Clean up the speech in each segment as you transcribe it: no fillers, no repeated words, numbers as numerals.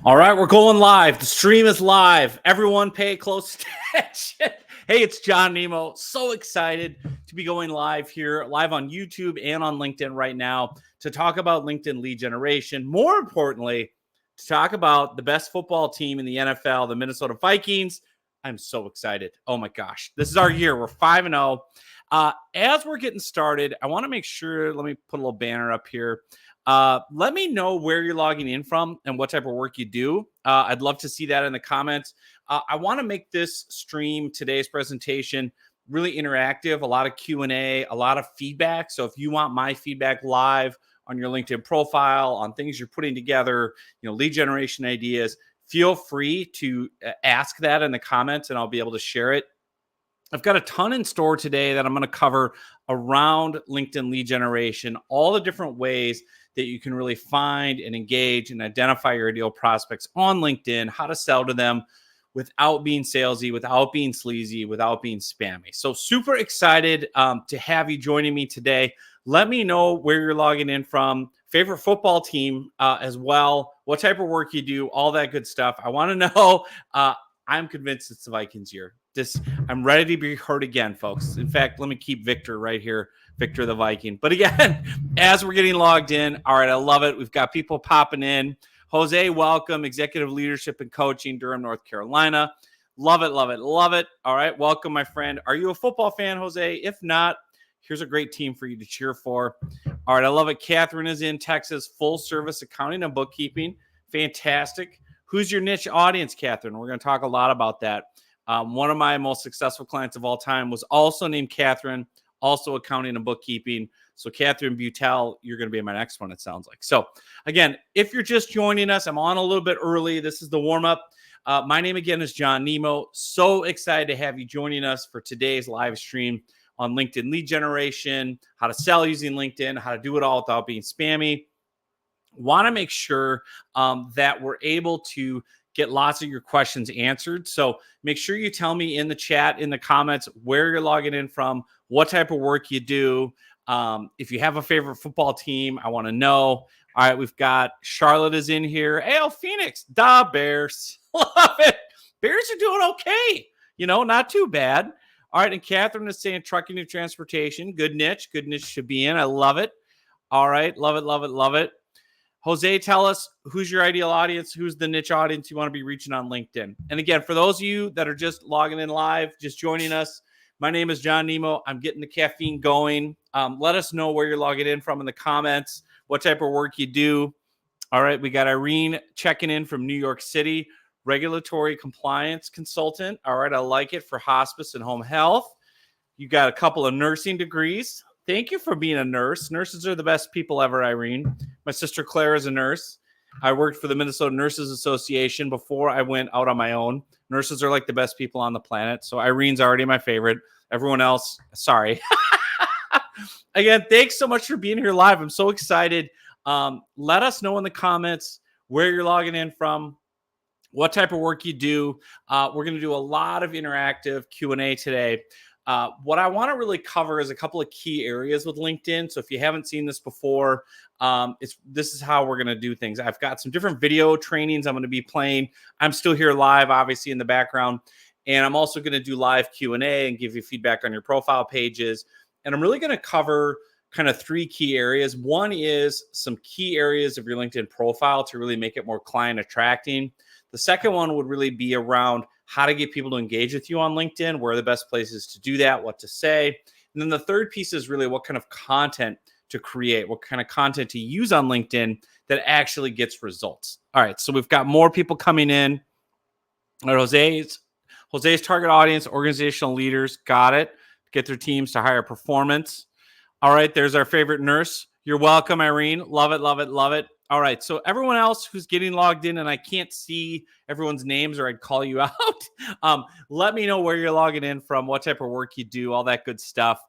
All right, we're going live. The stream is live. Everyone pay close attention. Hey, it's John Nemo. So excited to be going live here, live on YouTube and on LinkedIn right now to talk about LinkedIn lead generation. More importantly, to talk about the best football team in the NFL, the Minnesota Vikings. I'm so excited. Oh my gosh. This is our year. We're 5-0. As we're getting started, I want to make sure, let me put a little banner up here. Let me know where you're logging in from and what type of work you do. I'd love to see that in the comments. I want to make this stream, today's presentation, really interactive, a lot of Q&A, a lot of feedback. So if you want my feedback live on your LinkedIn profile, on things you're putting together, lead generation ideas, feel free to ask that in the comments and I'll be able to share it. I've got a ton in store today that I'm going to cover around LinkedIn lead generation, all the different ways that you can really find and engage and identify your ideal prospects on LinkedIn, how to sell to them without being salesy, without being sleazy, without being spammy. So super excited to have you joining me today. Let me know where you're logging in from, favorite football team as well, what type of work you do, all that good stuff. I want to know. I'm convinced it's the Vikings year. I'm ready to be heard again, folks. In fact, let me keep Victor right here, Victor the Viking. But again, as we're getting logged in, all right, I love it. We've got people popping in. Jose, welcome, Executive Leadership and Coaching, Durham, North Carolina. Love it, love it, love it. All right, welcome, my friend. Are you a football fan, Jose? If not, here's a great team for you to cheer for. All right, I love it. Catherine is in Texas, full service accounting and bookkeeping. Fantastic. Who's your niche audience, Catherine? We're going to talk a lot about that. One of my most successful clients of all time was also named Catherine, also accounting and bookkeeping. So Catherine Butel, you're going to be my next one, it sounds like. So again, if you're just joining us, I'm on a little bit early. This is the warm-up. My name again is John Nemo. So excited to have you joining us for today's live stream on LinkedIn lead generation, how to sell using LinkedIn, how to do it all without being spammy. Want to make sure that we're able to get lots of your questions answered. So make sure you tell me in the chat, in the comments, where you're logging in from, what type of work you do. If you have a favorite football team, I want to know. All right, we've got Charlotte is in here. Hey, Phoenix, da Bears. Love it. Bears are doing okay. Not too bad. All right, and Catherine is saying trucking and transportation. Good niche should be in. I love it. All right, love it, love it, love it. Jose, tell us who's your ideal audience, who's the niche audience you want to be reaching on LinkedIn. And again, for those of you that are just logging in live, just joining us, my name is John Nemo. I'm getting the caffeine going. Let us know where you're logging in from in the comments, what type of work you do. All right, we got Irene checking in from New York City, regulatory compliance consultant. All right, I like it, for hospice and home health. You got a couple of nursing degrees. Thank you for being a nurse. Nurses are the best people ever, Irene. My sister Claire is a nurse. I worked for the Minnesota Nurses Association before I went out on my own. Nurses are like the best people on the planet. So Irene's already my favorite. Everyone else, sorry. Again, thanks so much for being here live. I'm so excited. Let us know in the comments where you're logging in from, what type of work you do. We're going to do a lot of interactive Q&A today. What I want to really cover is a couple of key areas with LinkedIn. So if you haven't seen this before, this is how we're going to do things. I've got some different video trainings I'm going to be playing. I'm still here live, obviously, in the background. And I'm also going to do live Q&A and give you feedback on your profile pages. And I'm really going to cover kind of three key areas. One is some key areas of your LinkedIn profile to really make it more client attracting. The second one would really be around how to get people to engage with you on LinkedIn, where are the best places to do that, what to say. And then the third piece is really what kind of content to create, what kind of content to use on LinkedIn that actually gets results. All right, so we've got more people coming in. All right, Jose's target audience, organizational leaders, got it. Get their teams to higher performance. All right, there's our favorite nurse. You're welcome, Irene. Love it, love it, love it. All right, so everyone else who's getting logged in and I can't see everyone's names or I'd call you out, let me know where you're logging in from, what type of work you do, all that good stuff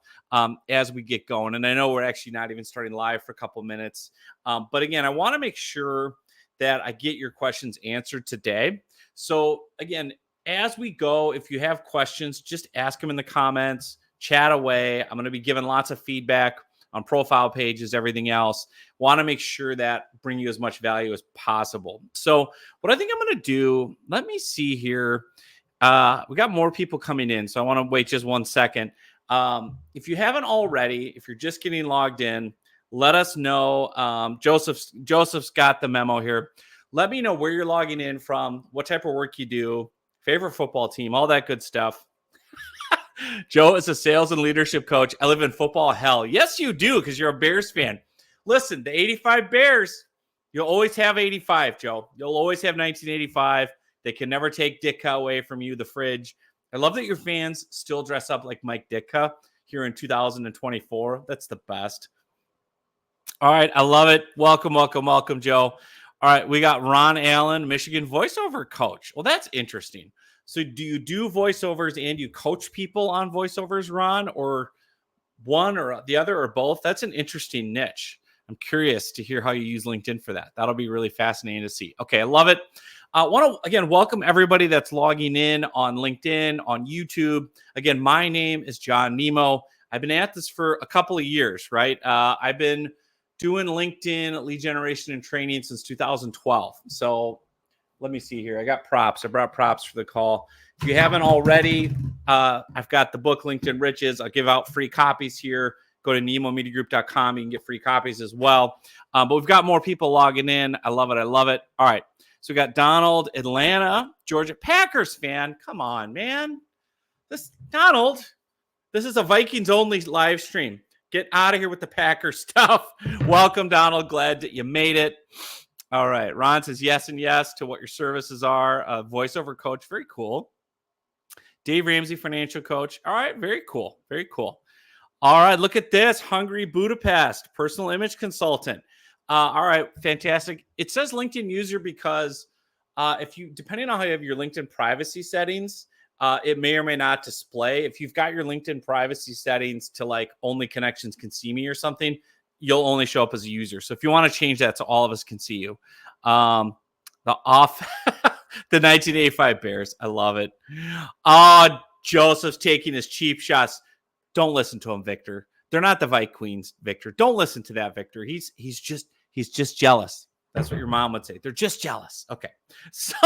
as we get going. And I know we're actually not even starting live for a couple minutes. But again, I want to make sure that I get your questions answered today. So again, as we go, if you have questions, just ask them in the comments, chat away. I'm going to be giving lots of feedback on profile pages, everything else. Want to make sure that bring you as much value as possible. So what I think I'm going to do, let me see here. We got more people coming in, so I want to wait just 1 second. If you haven't already, if you're just getting logged in, let us know. Joseph's got the memo here. Let me know where you're logging in from, what type of work you do, favorite football team, all that good stuff. Joe is a sales and leadership coach. I live in football hell. Yes, you do, because you're a Bears fan. Listen, the 85 Bears, you'll always have 85, Joe. You'll always have 1985. They can never take Ditka away from you, the fridge. I love that your fans still dress up like Mike Ditka here in 2024. That's the best. All right, I love it. Welcome, welcome, welcome, Joe. All right, we got Ron Allen, Michigan voiceover coach. Well, that's interesting. So do you do voiceovers and you coach people on voiceovers, Ron, or one or the other or both? That's an interesting niche. I'm curious to hear how you use LinkedIn for that. That'll be really fascinating to see. Okay, I love it. I want to, again, welcome everybody that's logging in on LinkedIn, on YouTube. Again, my name is John Nemo. I've been at this for a couple of years, right? I've been doing LinkedIn lead generation and training since 2012. So let me see here. I got props. I brought props for the call. If you haven't already, I've got the book LinkedIn Riches. I'll give out free copies here. Go to nemomediagroup.com. You can get free copies as well. But we've got more people logging in. I love it. I love it. All right. So we got Donald, Atlanta, Georgia, Packers fan. Come on, man. Donald, this is a Vikings only live stream. Get out of here with the Packers stuff. Welcome, Donald. Glad that you made it. All right. Ron says yes and yes to what your services are. Voiceover coach. Very cool. Dave Ramsey, financial coach. All right. Very cool. Very cool. All right. Look at this. Hungry Budapest, personal image consultant. All right. Fantastic. It says LinkedIn user because if you, depending on how you have your LinkedIn privacy settings, it may or may not display. If you've got your LinkedIn privacy settings to like only connections can see me or something, you'll only show up as a user. So if you want to change that so all of us can see you, the 1985 Bears. I love it. Joseph's taking his cheap shots. Don't listen to him, Victor. They're not the Vike Queens, Victor. Don't listen to that, Victor. He's just jealous. That's what your mom would say. They're just jealous. Okay. So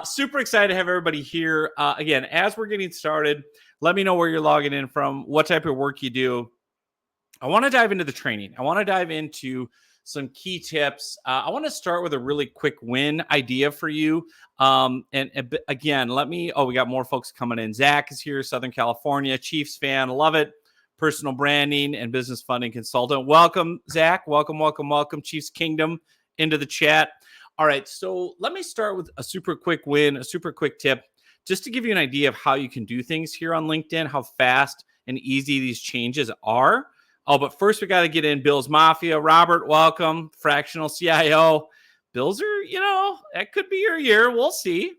super excited to have everybody here. Again, as we're getting started, let me know where you're logging in from, what type of work you do. I want to dive into the training. I want to dive into some key tips. I want to start with a really quick win idea for you. And again, we got more folks coming in. Zach is here, Southern California, Chiefs fan. Love it. Personal branding and business funding consultant. Welcome, Zach. Welcome, welcome, welcome. Chiefs Kingdom into the chat. All right. So let me start with a super quick win, a super quick tip, just to give you an idea of how you can do things here on LinkedIn, how fast and easy these changes are. Oh, but first we got to get in Bills Mafia. Robert, welcome. Fractional CIO. Bills are, that could be your year. We'll see.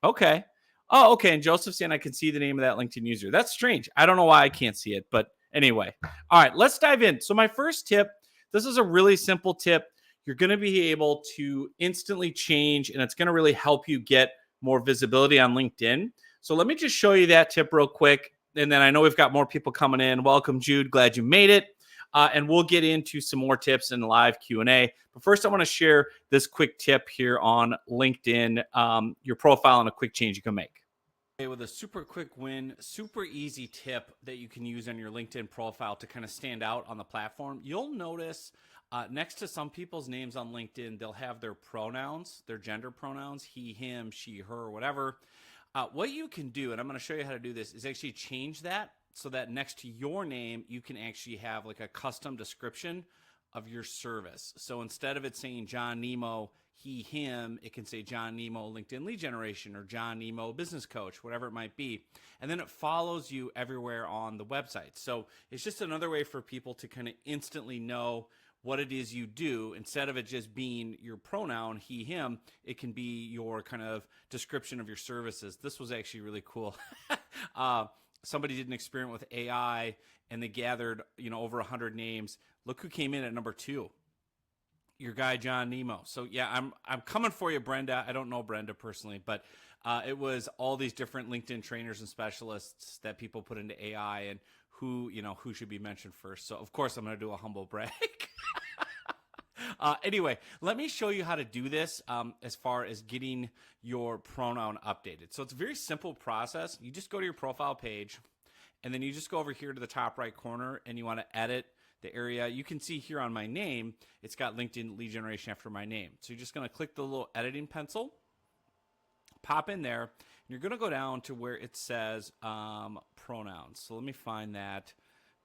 Okay. Oh, okay. And Joseph saying I can see the name of that LinkedIn user. That's strange. I don't know why I can't see it, but anyway. All right, let's dive in. So my first tip, this is a really simple tip. You're going to be able to instantly change, and it's going to really help you get more visibility on LinkedIn. So let me just show you that tip real quick. And then I know we've got more people coming in. Welcome, Jude. Glad you made it. And we'll get into some more tips in live Q&A. But first, I want to share this quick tip here on LinkedIn, your profile and a quick change you can make. Okay, with a super quick win, super easy tip that you can use on your LinkedIn profile to kind of stand out on the platform. You'll notice next to some people's names on LinkedIn, they'll have their pronouns, their gender pronouns, he, him, she, her, whatever. What you can do, and I'm going to show you how to do this, is actually change that so that next to your name, you can actually have like a custom description of your service. So instead of it saying John Nemo, he, him, it can say John Nemo LinkedIn lead generation or John Nemo business coach, whatever it might be. And then it follows you everywhere on the website. So it's just another way for people to kind of instantly know what it is you do. Instead of it just being your pronoun, he, him, it can be your kind of description of your services. This was actually really cool. Somebody did an experiment with AI and they gathered, over 100 names. Look who came in at number 2. Your guy, John Nemo. So yeah, I'm coming for you, Brenda. I don't know Brenda personally, but it was all these different LinkedIn trainers and specialists that people put into AI, and who should be mentioned first. So of course I'm going to do a humble brag. Anyway, let me show you how to do this as far as getting your pronoun updated. So it's a very simple process. You just go to your profile page, and then you just go over here to the top right corner, and you want to edit the area. You can see here on my name, it's got LinkedIn lead generation after my name. So you're just going to click the little editing pencil, pop in there, and you're going to go down to where it says pronouns. So let me find that.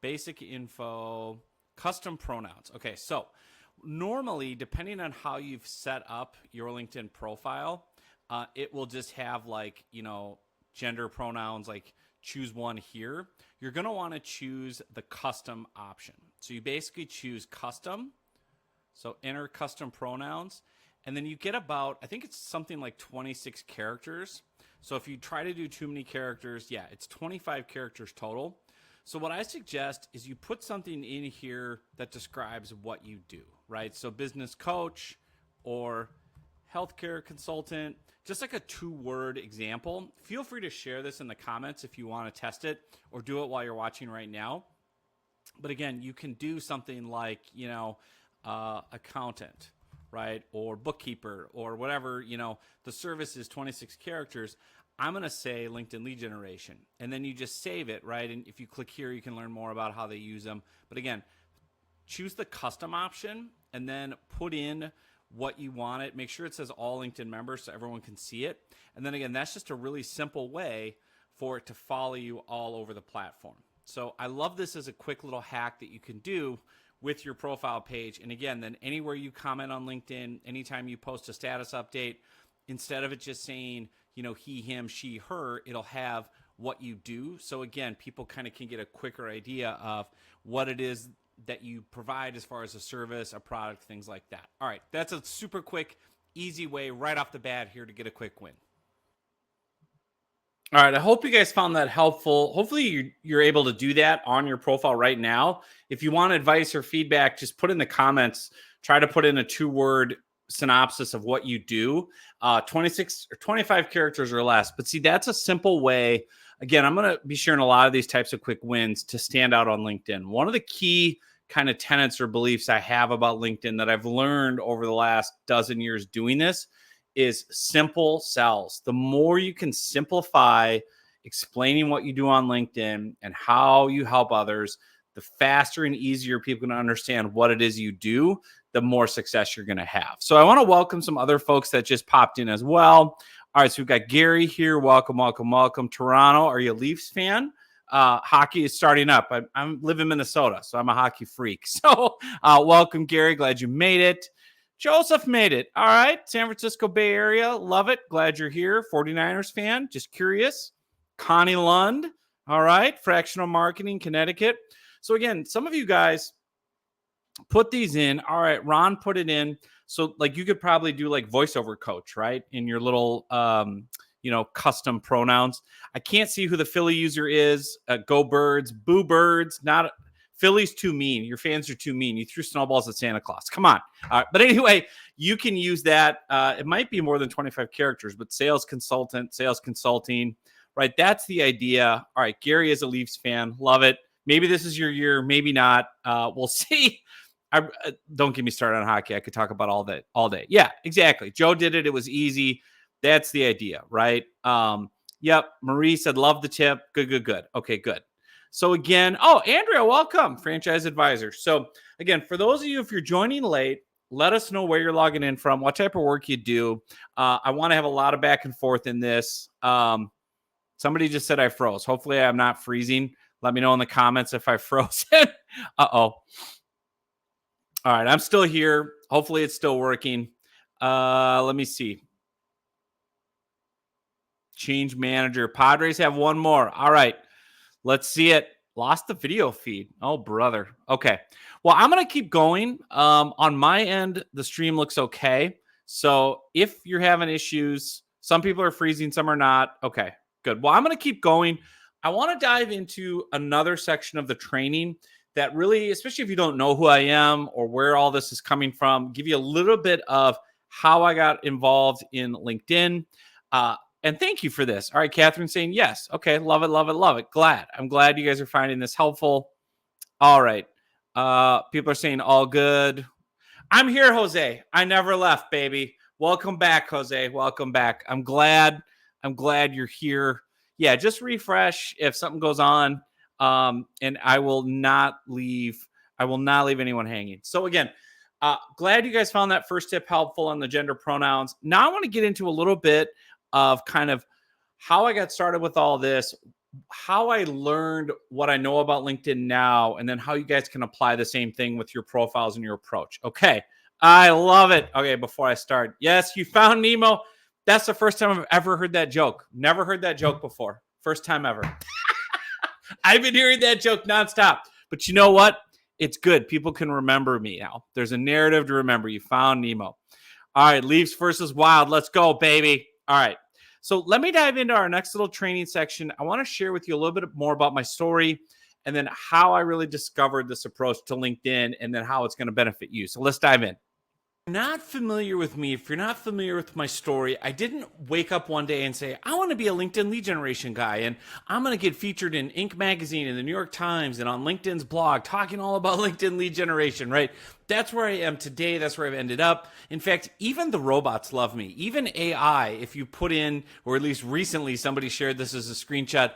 Basic info, custom pronouns. Okay, so normally, depending on how you've set up your LinkedIn profile, it will just have like, gender pronouns, like choose one here. You're going to want to choose the custom option. So you basically choose custom. So enter custom pronouns. And then you get about, I think it's something like 26 characters. So if you try to do too many characters, yeah, it's 25 characters total. So what I suggest is you put something in here that describes what you do, right? So business coach or healthcare consultant, just like a 2-word example. Feel free to share this in the comments if you want to test it, or do it while you're watching right now. But again, you can do something like, accountant, right? Or bookkeeper or whatever, the service is 26 characters. I'm going to say LinkedIn lead generation, and then you just save it, right? And if you click here, you can learn more about how they use them. But again, choose the custom option and then put in what you want it. Make sure it says all LinkedIn members so everyone can see it. And then again, that's just a really simple way for it to follow you all over the platform. So I love this as a quick little hack that you can do with your profile page. And again, then anywhere you comment on LinkedIn, anytime you post a status update, instead of it just saying, he, him, she, her, it'll have what you do. So again, people kind of can get a quicker idea of what it is that you provide as far as a service, a product, things like that. All right, that's a super quick, easy way right off the bat here to get a quick win. All right, I hope you guys found that helpful. Hopefully you're able to do that on your profile right now. If you want advice or feedback, just put in the comments. Try to put in a 2-word synopsis of what you do, 26 or 25 characters or less. But see, that's a simple way. Again, I'm going to be sharing a lot of these types of quick wins to stand out on LinkedIn. One of the key kind of tenets or beliefs I have about LinkedIn that I've learned over the last dozen years doing this is simple sells. The more you can simplify explaining what you do on LinkedIn and how you help others, the faster and easier people can understand what it is you do, the more success you're going to have. So I want to welcome some other folks that just popped in as well. All right, so we've got Gary here. Welcome, welcome, welcome. Toronto, are you a Leafs fan? Hockey is starting up. I live in Minnesota, so I'm a hockey freak. So welcome, Gary. Glad you made it. Joseph made it. All right, San Francisco Bay Area. Love it. Glad you're here. 49ers fan. Just curious. Connie Lund. All right, fractional marketing, Connecticut. So again, some of you guys put these in. All right, Ron put it in. So like you could probably do like voiceover coach, right? In your little, custom pronouns. I can't see who the Philly user is. Go Birds, Boo Birds. Not Philly's too mean. Your fans are too mean. You threw snowballs at Santa Claus. Come on. But anyway, you can use that. It might be more than 25 characters, but sales consultant, sales consulting, right? That's the idea. All right, Gary is a Leafs fan. Love it. Maybe this is your year. Maybe not. We'll see. Don't get me started on hockey. I could talk about all day. Yeah, exactly. Joe did it. It was easy. That's the idea, right? Yep. Marie said, love the tip. Good. Okay, good. So again, Andrea, welcome, franchise advisor. So again, for those of you, if you're joining late, let us know where you're logging in from, what type of work you do. I want to have a lot of back and forth in this. Somebody just said I froze. Hopefully I'm not freezing. Let me know in the comments if I froze. Uh-oh. All right, I'm still here. Hopefully it's still working. Let me see. Change manager. Padres have one more. All right, let's see it. Lost the video feed. Oh, brother. Okay. Well, I'm going to keep going. On my end, the stream looks okay. So if you're having issues, some people are freezing, some are not. Okay, good. Well, I'm going to keep going. I want to dive into another section of the training that really, especially if you don't know who I am or where all this is coming from, give you a little bit of how I got involved in LinkedIn. And thank you for this. All right, Catherine saying yes. Okay, love it, love it, love it. Glad. I'm glad you guys are finding this helpful. All right. People are saying all good. I'm here, Jose. I never left, baby. Welcome back, Jose. Welcome back. I'm glad. I'm glad you're here. Yeah, just refresh if something goes on. And I will not leave. I will not leave anyone hanging. So again, glad you guys found that first tip helpful on the gender pronouns. Now I want to get into a little bit of kind of how I got started with all this, how I learned what I know about LinkedIn now, and then how you guys can apply the same thing with your profiles and your approach. Okay. I love it. Okay. Before I start, yes, you found Nemo. That's the first time I've ever heard that joke. Never heard that joke before. First time ever. I've been hearing that joke nonstop. But you know what? It's good. People can remember me now. There's a narrative to remember. You found Nemo. All right. Leafs versus Wild. Let's go, baby. All right. So let me dive into our next little training section. I want to share with you a little bit more about my story and then how I really discovered this approach to LinkedIn and then how it's going to benefit you. So let's dive in. Not familiar with me, if you're not familiar with my story, I didn't wake up one day and say, I want to be a LinkedIn lead generation guy, and I'm going to get featured in Inc. magazine and the New York Times and on LinkedIn's blog talking all about LinkedIn lead generation, right? That's where I am today. That's where I've ended up. In fact, even the robots love me. Even AI, if you put in, or at least recently somebody shared this as a screenshot,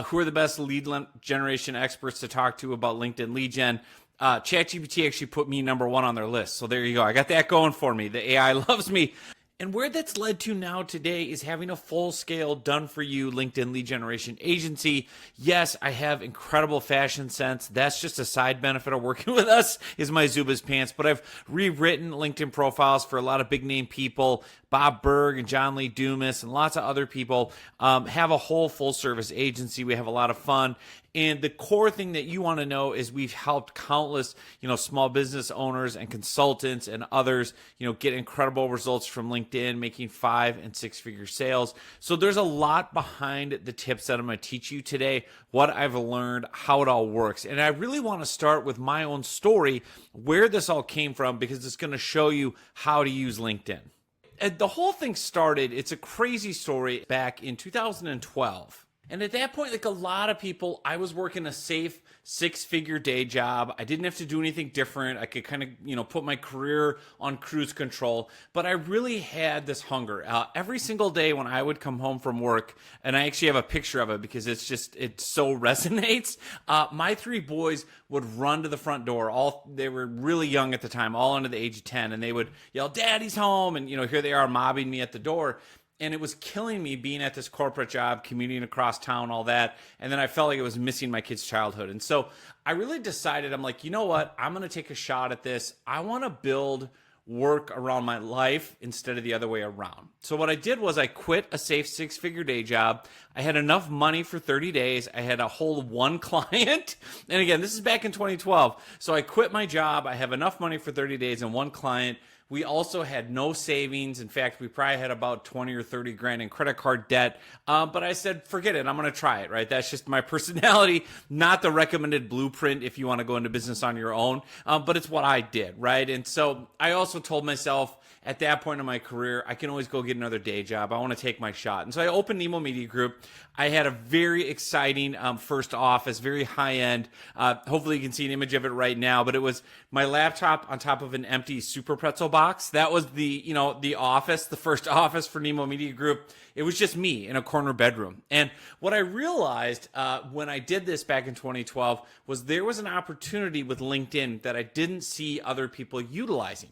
who are the best lead generation experts to talk to about LinkedIn lead gen? ChatGPT actually put me number one on their list. So there you go. I got that going for me. The AI loves me. And where that's led to now today is having a full-scale, done-for-you LinkedIn lead generation agency. Yes, I have incredible fashion sense. That's just a side benefit of working with us is my Zubaz pants. But I've rewritten LinkedIn profiles for a lot of big-name people. Bob Berg and John Lee Dumas and lots of other people have a whole full-service agency. We have a lot of fun. And the core thing that you want to know is we've helped countless, small business owners and consultants and others, get incredible results from LinkedIn, making 5- and 6-figure sales. So there's a lot behind the tips that I'm going to teach you today, what I've learned, how it all works. And I really want to start with my own story, where this all came from, because it's going to show you how to use LinkedIn. And the whole thing started, it's a crazy story, back in 2012. And at that point, like a lot of people, I was working a safe 6-figure day job. I didn't have to do anything different. I could kind of, put my career on cruise control. But I really had this hunger. Every single day when I would come home from work, and I actually have a picture of it because it so resonates. My 3 boys would run to the front door. They were really young at the time, all under the age of 10. And they would yell, "Daddy's home." And, here they are mobbing me at the door. And it was killing me being at this corporate job, commuting across town, all that. And then I felt like it was missing my kid's childhood. And so I really decided, I'm like, you know what? I'm going to take a shot at this. I want to build work around my life instead of the other way around. So what I did was I quit a safe 6-figure day job. I had enough money for 30 days. I had a whole 1 client. And again, this is back in 2012. So I quit my job. I have enough money for 30 days and 1 client. We also had no savings. In fact, we probably had about 20 or 30 grand in credit card debt. But I said, forget it. I'm going to try it, right? That's just my personality, not the recommended blueprint if you want to go into business on your own. But it's what I did, right? And so I also told myself, at that point in my career, I can always go get another day job. I want to take my shot. And so I opened Nemo Media Group. I had a very exciting first office, very high end. Hopefully you can see an image of it right now, but it was my laptop on top of an empty Super Pretzel box. That was the office, the first office for Nemo Media Group. It was just me in a corner bedroom. And what I realized when I did this back in 2012 was there was an opportunity with LinkedIn that I didn't see other people utilizing.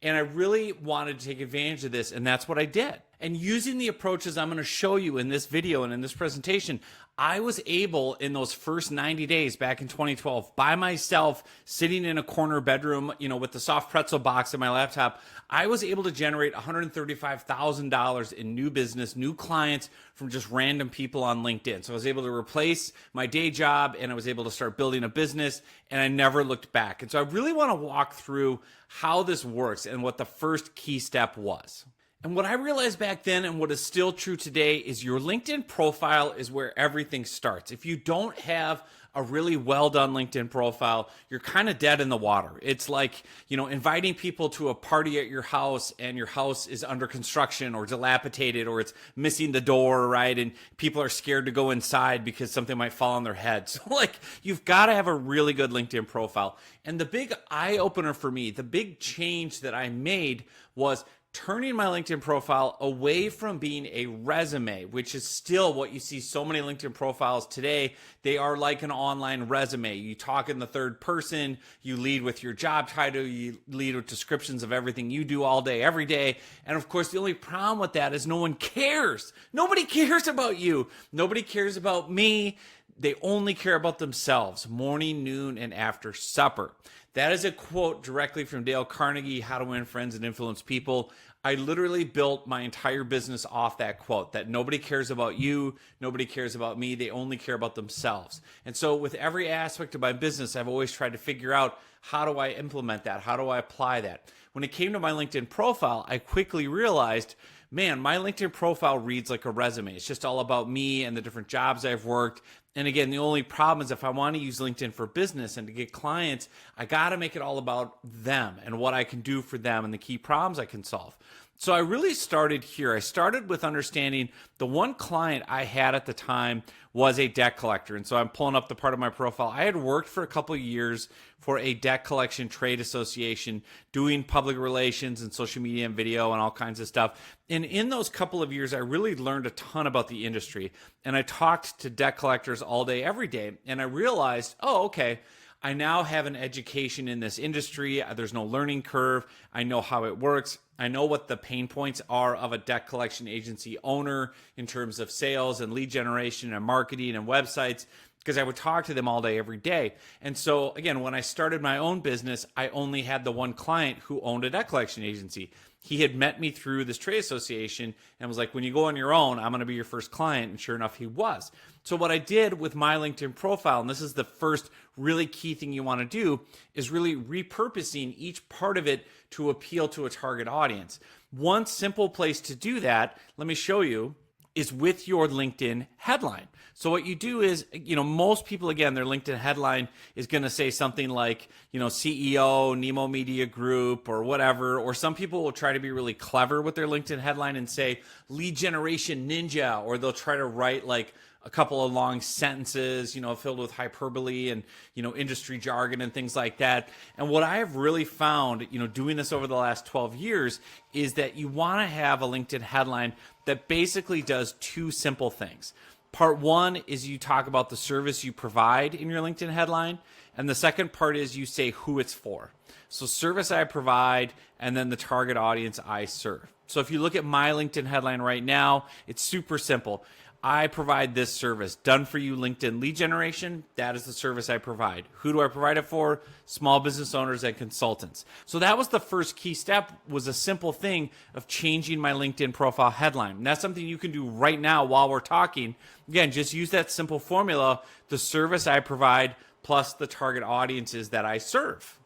And I really wanted to take advantage of this, and that's what I did. And using the approaches I'm going to show you in this video and in this presentation, I was able in those first 90 days back in 2012 by myself, sitting in a corner bedroom, with the soft pretzel box in my laptop, I was able to generate $135,000 in new business, new clients from just random people on LinkedIn. So I was able to replace my day job and I was able to start building a business, and I never looked back. And so I really want to walk through how this works and what the first key step was. And what I realized back then, and what is still true today, is your LinkedIn profile is where everything starts. If you don't have a really well done LinkedIn profile, you're kind of dead in the water. It's like, inviting people to a party at your house and your house is under construction or dilapidated or it's missing the door, right? And people are scared to go inside because something might fall on their head. So, like, you've got to have a really good LinkedIn profile. And the big eye opener for me, the big change that I made was turning my LinkedIn profile away from being a resume, which is still what you see so many LinkedIn profiles today. They are like an online resume. You talk in the third person, you lead with your job title, you lead with descriptions of everything you do all day, every day. And of course, the only problem with that is no one cares. Nobody cares about you. Nobody cares about me. They only care about themselves, morning, noon, and after supper. That is a quote directly from Dale Carnegie, How to Win Friends and Influence People. I literally built my entire business off that quote, that nobody cares about you, nobody cares about me, they only care about themselves. And so with every aspect of my business, I've always tried to figure out, how do I implement that? How do I apply that? When it came to my LinkedIn profile, I quickly realized, man, my LinkedIn profile reads like a resume. It's just all about me and the different jobs I've worked. And again, the only problem is if I want to use LinkedIn for business and to get clients, I got to make it all about them and what I can do for them and the key problems I can solve. So I really started here. I started with understanding the one client I had at the time was a debt collector. And so I'm pulling up the part of my profile. I had worked for a couple of years for a debt collection trade association, doing public relations and social media and video and all kinds of stuff. And in those couple of years, I really learned a ton about the industry. And I talked to debt collectors all day, every day. And I realized, oh, okay, I now have an education in this industry. There's no learning curve. I know how it works. I know what the pain points are of a debt collection agency owner in terms of sales and lead generation and marketing and websites, because I would talk to them all day, every day. And so again, when I started my own business, I only had the one client who owned a debt collection agency. He had met me through this trade association and was like, when you go on your own, I'm going to be your first client. And sure enough, he was. So what I did with my LinkedIn profile, and this is the first really key thing you want to do, is really repurposing each part of it to appeal to a target audience. One simple place to do that, let me show you, is with your LinkedIn headline. So what you do is, most people, again, their LinkedIn headline is going to say something like, CEO, Nemo Media Group, or whatever. Or some people will try to be really clever with their LinkedIn headline and say lead generation ninja, or they'll try to write like a couple of long sentences, filled with hyperbole and, industry jargon and things like that. And what I have really found, doing this over the last 12 years, is that you want to have a LinkedIn headline that basically does two simple things. Part one is you talk about the service you provide in your LinkedIn headline. And the second part is you say who it's for. So service I provide, and then the target audience I serve. So if you look at my LinkedIn headline right now, it's super simple. I provide this service, done for you LinkedIn lead generation. That is the service I provide. Who do I provide it for? Small business owners and consultants. So that was the first key step, was a simple thing of changing my LinkedIn profile headline. And that's something you can do right now while we're talking. Again, just use that simple formula, the service I provide plus the target audiences that I serve.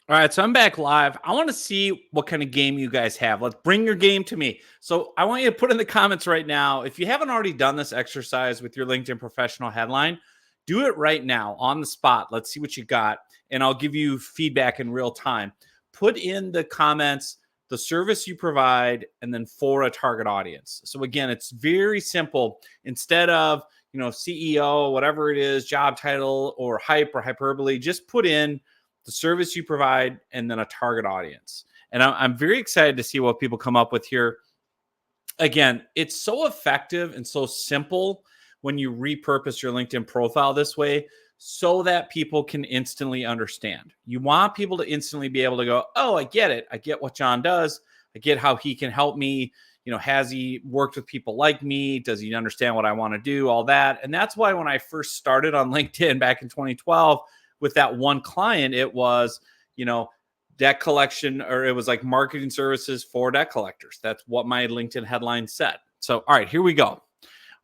All right, so I'm back live. I want to see what kind of game you guys have. Let's bring your game to me. So I want you to put in the comments right now, if you haven't already done this exercise with your LinkedIn professional headline, do it right now on the spot. Let's see what you got, and I'll give you feedback in real time. Put in the comments the service you provide and then for a target audience. So again, it's very simple. Instead of, CEO, whatever it is, job title or hype or hyperbole, just put in the service you provide, and then a target audience. And I'm very excited to see what people come up with here. Again, it's so effective and so simple when you repurpose your LinkedIn profile this way so that people can instantly understand. You want people to instantly be able to go, oh, I get it. I get what John does. I get how he can help me. Has he worked with people like me? Does he understand what I want to do? All that. And that's why when I first started on LinkedIn back in 2012, with that one client, it was, debt collection, or it was like marketing services for debt collectors. That's what my LinkedIn headline said. So, all right, here we go.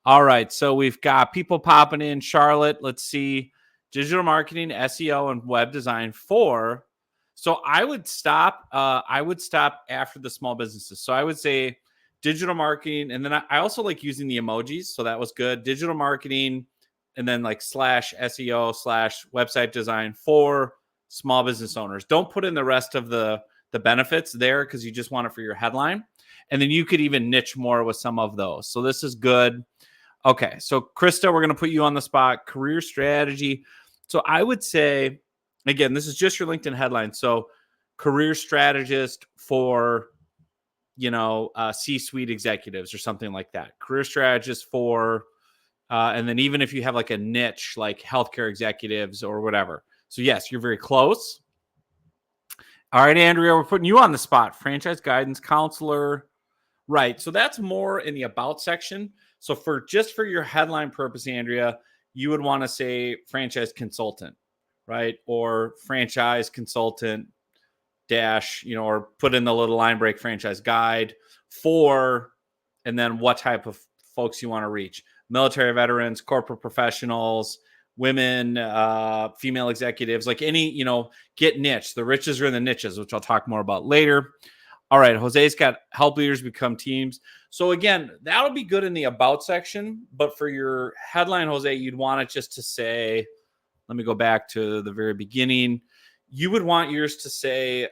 All right, so we've got people popping in. Charlotte, let's see, digital marketing, SEO, and web design for. So I would stop. After the small businesses. So I would say digital marketing, and then I also like using the emojis. So that was good. Digital marketing. and then like slash SEO slash website design for small business owners. Don't put in the rest of the benefits there because you just want it for your headline. And then you could even niche more with some of those. So this is good. Okay. So Krista, we're going to put you on the spot. Career strategy. So I would say, again, this is just your LinkedIn headline. So career strategist for, C-suite executives or something like that. Career strategist for, and then even if you have like a niche, like healthcare executives or whatever. So yes, you're very close. All right, Andrea, we're putting you on the spot. Franchise guidance counselor. Right. So that's more in the about section. So for your headline purpose, Andrea, you would want to say franchise consultant, right? Or franchise consultant dash, or put in the little line break franchise guide for, and then what type of folks you want to reach. Military veterans, corporate professionals, women, female executives, like any, get niche. The riches are in the niches, which I'll talk more about later. All right, Jose's got help leaders become teams. So again, that'll be good in the about section, but for your headline, Jose, you'd want it just to say, let me go back to the very beginning. You would want yours to say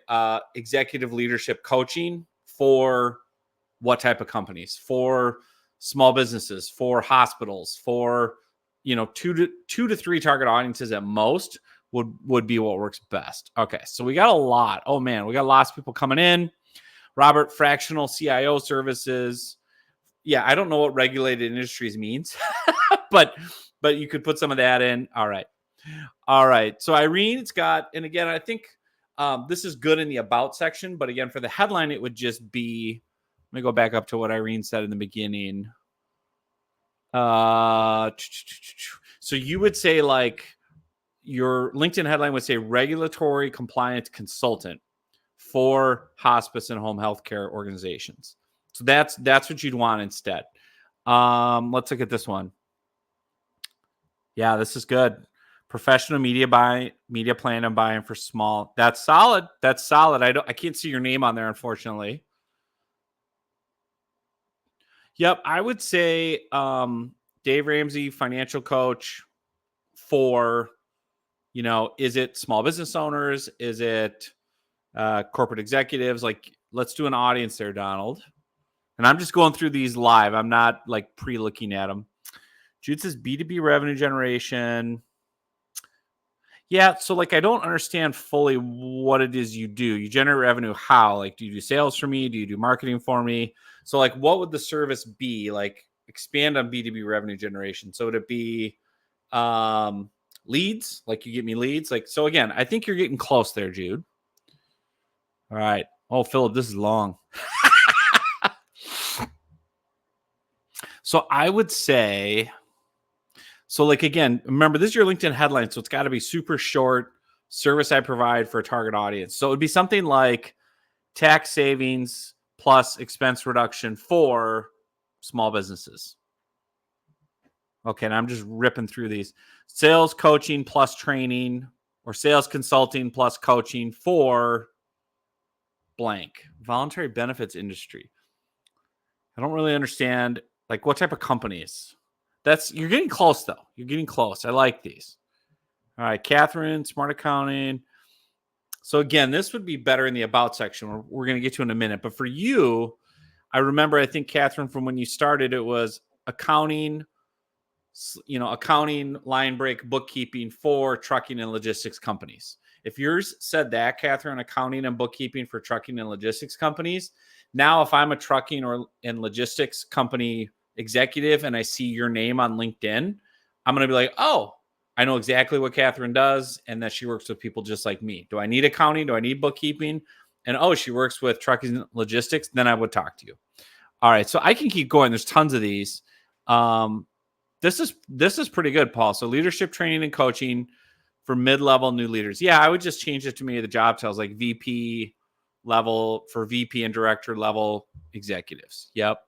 executive leadership coaching for what type of companies? For small businesses, for hospitals, for, 2 to 3 target audiences at most would be what works best. Okay, so we got a lot. Oh man, we got lots of people coming in. Robert, fractional CIO services. Yeah, I don't know what regulated industries means, but you could put some of that in. All right. So Irene's got, and again, I think this is good in the about section, but again, for the headline, it would just be, let me go back up to what Irene said in the beginning. So you would say like your LinkedIn headline would say regulatory compliance consultant for hospice and home healthcare organizations. So that's what you'd want instead. Let's look at this one. Yeah, this is good. Professional media plan and buying for small. That's solid. I can't see your name on there, unfortunately. Yep, I would say Dave Ramsey, financial coach for, is it small business owners? Is it corporate executives? Like, let's do an audience there, Donald. And I'm just going through these live. I'm not like pre-looking at them. Jude says B2B revenue generation. Yeah, so like I don't understand fully what it is you do. You generate revenue how? Like, do you do sales for me? Do you do marketing for me? So like what would the service be? Like expand on B2B revenue generation. So would it be leads? Like you get me leads? Like, so again, I think you're getting close there, Jude. All right. Oh, Philip, this is long. So I would say, so like, again, remember this is your LinkedIn headline. So it's got to be super short. Service I provide for a target audience. So it would be something like tax savings plus expense reduction for small businesses. Okay. And I'm just ripping through these. Sales coaching plus training, or sales consulting plus coaching for blank. Voluntary benefits industry. I don't really understand like what type of companies. You're getting close though. You're getting close. I like these. All right, Catherine, smart accounting. So again, this would be better in the about section. We're going to get to in a minute. But for you, I remember, I think, Catherine, from when you started, it was accounting, accounting, line break, bookkeeping for trucking and logistics companies. If yours said that, Catherine, accounting and bookkeeping for trucking and logistics companies, now if I'm a trucking and logistics company executive and I see your name on LinkedIn, I'm going to be like, oh, I know exactly what Catherine does and that she works with people just like me. Do I need accounting? Do I need bookkeeping? And oh, she works with trucking and logistics. Then I would talk to you. All right. So I can keep going. There's tons of these. This is pretty good, Paul. So leadership training and coaching for mid-level new leaders. Yeah, I would just change it to me the job titles like VP level for VP and director level executives. Yep.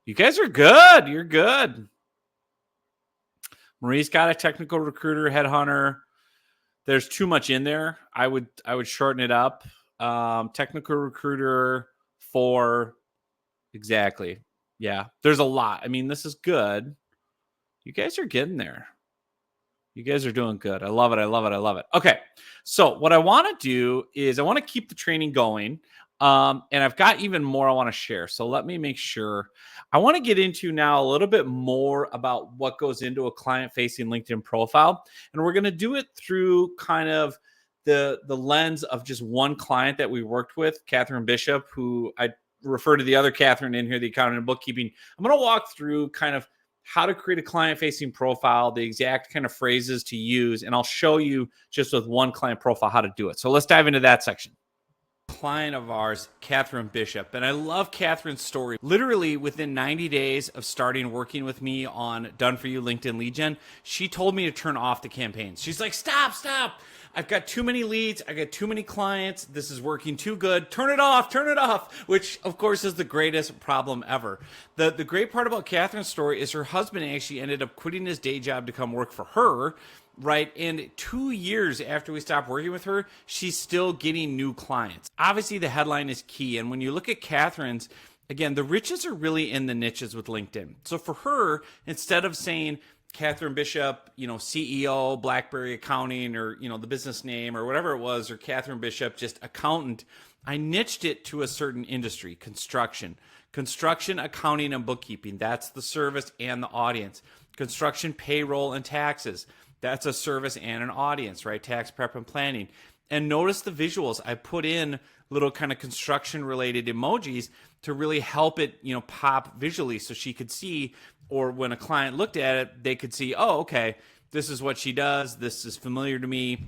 You guys are good. You're good. Marie's got a technical recruiter, headhunter. There's too much in there. I would shorten it up. Technical recruiter for exactly. Yeah. There's a lot. I mean, this is good. You guys are getting there. You guys are doing good. I love it. I love it. I love it. Okay. So what I want to do is I want to keep the training going. And I've got even more I want to share. So let me make sure. I want to get into now a little bit more about what goes into a client facing LinkedIn profile. And we're going to do it through kind of the lens of just one client that we worked with, Catherine Bishop, who I refer to the other Catherine in here, the accounting and bookkeeping. I'm going to walk through kind of how to create a client-facing profile, the exact kind of phrases to use, and I'll show you just with one client profile how to do it. So let's dive into that section. Client of ours, Catherine Bishop, and I love Catherine's story. Literally within 90 days of starting working with me on Done For You LinkedIn Lead Gen, she told me to turn off the campaigns. She's like, stop. I've got too many leads. I got too many clients. This is working too good. Turn it off, which of course is the greatest problem ever. The great part about Catherine's story is her husband actually ended up quitting his day job to come work for her, right? And 2 years after we stopped working with her, she's still getting new clients. Obviously, the headline is key. And when you look at Catherine's, again, the riches are really in the niches with LinkedIn. So for her, instead of saying Catherine Bishop, CEO, BlackBerry Accounting, or, the business name or whatever it was, or Catherine Bishop, just accountant, I niched it to a certain industry, construction, accounting, and bookkeeping. That's the service and the audience. Construction, payroll, and taxes. That's a service and an audience, right? Tax prep and planning. And notice the visuals. I put in little kind of construction related emojis to really help it, pop visually so she could see, or when a client looked at it, they could see, oh, okay, this is what she does. This is familiar to me.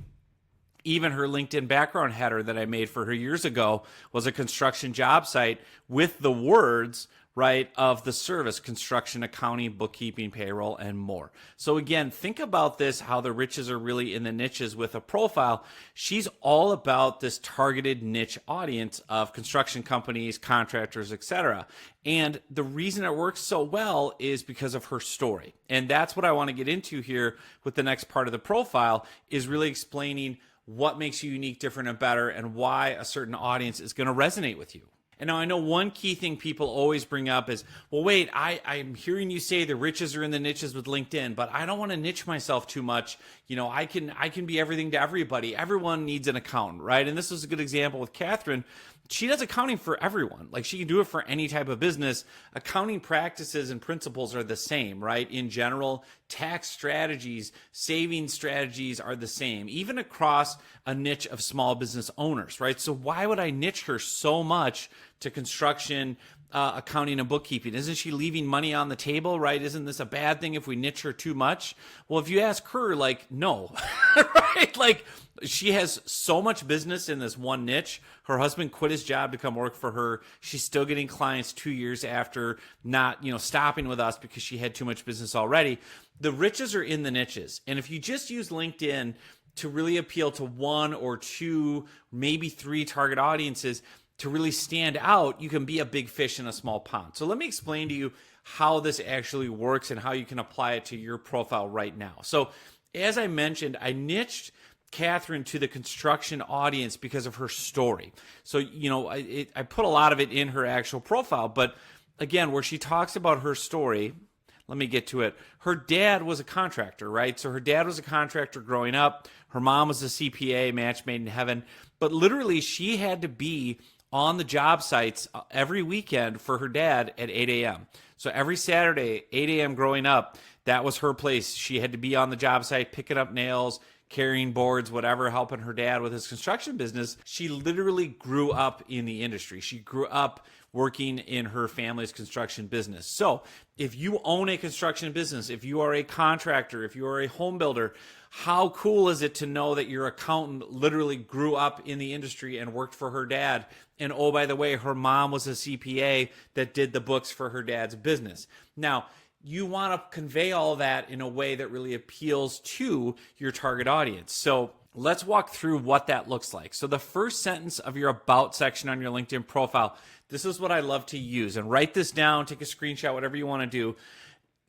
Even her LinkedIn background header that I made for her years ago was a construction job site with the words, right, of the service: construction, accounting, bookkeeping, payroll, and more. So again, think about this, how the riches are really in the niches with a profile. She's all about this targeted niche audience of construction companies, contractors, etc. And the reason it works so well is because of her story. And that's what I want to get into here with the next part of the profile, is really explaining what makes you unique, different, and better, and why a certain audience is going to resonate with you. And now I know one key thing people always bring up is, well, wait, I'm hearing you say the riches are in the niches with LinkedIn, but I don't want to niche myself too much. I can be everything to everybody. Everyone needs an accountant, right? And this is a good example with Catherine. She does accounting for everyone. Like, she can do it for any type of business. Accounting practices and principles are the same, right? In general, tax strategies, saving strategies are the same, even across a niche of small business owners, right? So why would I niche her so much to construction, accounting, and bookkeeping? Isn't she leaving money on the table, right? Isn't this a bad thing if we niche her too much? Well, if you ask her, no, right? Like, she has so much business in this one niche. Her husband quit his job to come work for her. She's still getting clients 2 years after not, stopping with us because she had too much business already. The riches are in the niches. And if you just use LinkedIn to really appeal to one or two, maybe three target audiences to really stand out, you can be a big fish in a small pond. So let me explain to you how this actually works and how you can apply it to your profile right now. So as I mentioned, I niched Catherine to the construction audience because of her story. So, I put a lot of it in her actual profile, but again, where she talks about her story, let me get to it. Her dad was a contractor, right? So her dad was a contractor growing up. Her mom was a CPA, match made in heaven. But literally, she had to be on the job sites every weekend for her dad at 8 a.m. So every Saturday, 8 a.m. growing up, that was her place. She had to be on the job site, picking up nails, carrying boards, whatever, helping her dad with his construction business. She literally grew up in the industry. She grew up working in her family's construction business. So if you own a construction business, if you are a contractor, if you are a home builder, how cool is it to know that your accountant literally grew up in the industry and worked for her dad? And oh, by the way, her mom was a CPA that did the books for her dad's business. Now, you want to convey all that in a way that really appeals to your target audience. So let's walk through what that looks like. So the first sentence of your about section on your LinkedIn profile, this is what I love to use. And write this down, take a screenshot, whatever you want to do.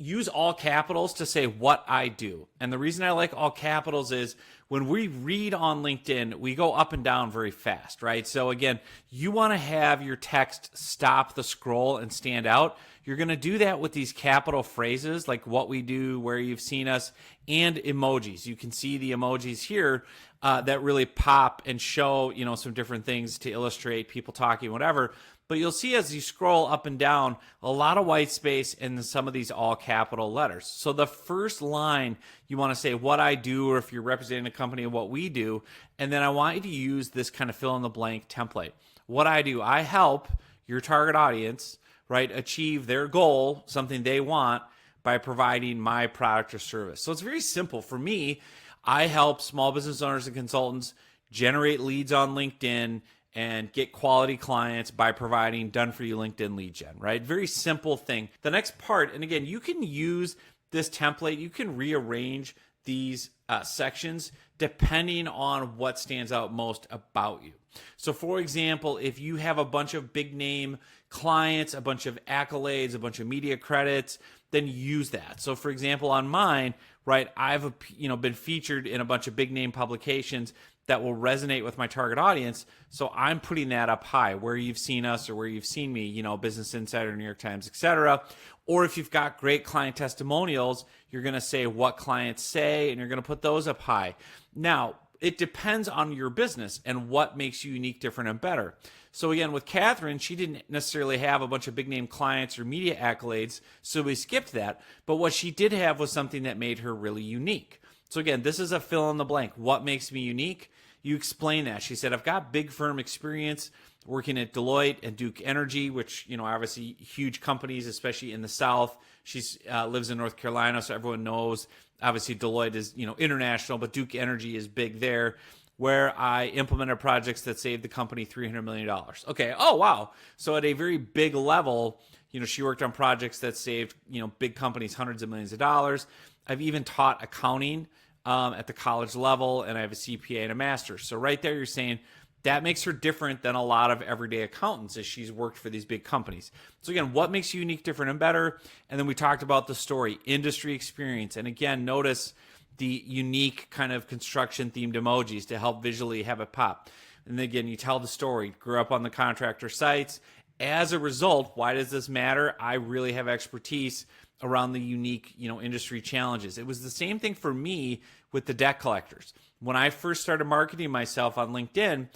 use all capitals to say what I do. And the reason I like all capitals is when we read on LinkedIn, we go up and down very fast, right? So again, you want to have your text stop the scroll and stand out. You're going to do that with these capital phrases like what we do, where you've seen us, and emojis. You can see the emojis here that really pop and show, some different things to illustrate people talking, whatever. But you'll see as you scroll up and down, a lot of white space in some of these all capital letters. So the first line, you want to say what I do, or if you're representing a company, what we do. And then I want you to use this kind of fill in the blank template. What I do, I help your target audience, right, achieve their goal, something they want, by providing my product or service. So it's very simple. For me, I help small business owners and consultants generate leads on LinkedIn and get quality clients by providing done-for-you LinkedIn lead gen, right? Very simple thing. The next part, and again, you can use this template. You can rearrange these sections depending on what stands out most about you. So for example, if you have a bunch of big name clients, a bunch of accolades, a bunch of media credits, then use that. So for example, on mine, right, I've been featured in a bunch of big name publications that will resonate with my target audience. So I'm putting that up high, where you've seen us or where you've seen me, Business Insider, New York Times, etc. Or if you've got great client testimonials, you're going to say what clients say, and you're going to put those up high. Now, it depends on your business and what makes you unique, different, and better. So again, with Catherine, she didn't necessarily have a bunch of big name clients or media accolades, so we skipped that. But what she did have was something that made her really unique. So again, this is a fill in the blank. What makes me unique? You explain that. She said, I've got big firm experience working at Deloitte and Duke Energy, which, obviously huge companies, especially in the South. She lives in North Carolina, so everyone knows. Obviously, Deloitte is, international, but Duke Energy is big there, where I implemented projects that saved the company $300 million. Okay. Oh, wow. So at a very big level, she worked on projects that saved, big companies hundreds of millions of dollars. I've even taught accounting at the college level, and I have a CPA and a master's. So right there, you're saying that makes her different than a lot of everyday accountants, as she's worked for these big companies. So again, what makes you unique, different, and better? And then we talked about the story, industry experience. And again, notice the unique kind of construction themed emojis to help visually have it pop. And then again, you tell the story, grew up on the contractor sites. As a result, why does this matter? I really have expertise around the unique, industry challenges. It was the same thing for me with the debt collectors. When I first started marketing myself on LinkedIn,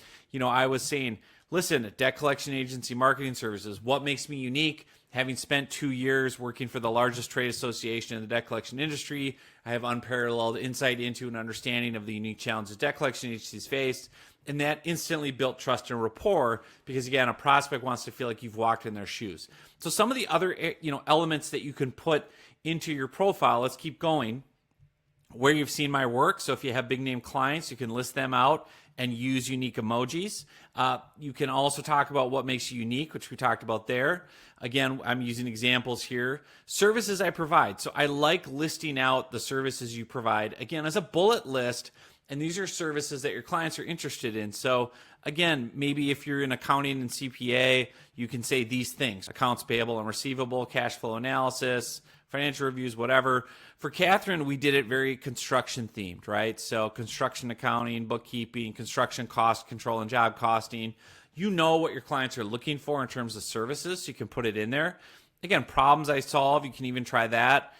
I was saying, listen, debt collection agency marketing services, what makes me unique? Having spent 2 years working for the largest trade association in the debt collection industry, I have unparalleled insight into and understanding of the unique challenges debt collection agencies face. And that instantly built trust and rapport because, again, a prospect wants to feel like you've walked in their shoes. So some of the other, elements that you can put into your profile, let's keep going, where you've seen my work. So if you have big name clients, you can list them out and use unique emojis. You can also talk about what makes you unique, which we talked about there. Again, I'm using examples here. Services I provide. So I like listing out the services you provide, again, as a bullet list. And these are services that your clients are interested in. So again, maybe if you're in accounting and CPA, you can say these things: accounts payable and receivable, cash flow analysis, financial reviews, whatever. For Catherine, we did it very construction themed, right? So construction accounting, bookkeeping, construction cost control, and job costing. You know what your clients are looking for in terms of services, so you can put it in there. Again, problems I solve, you can even try that.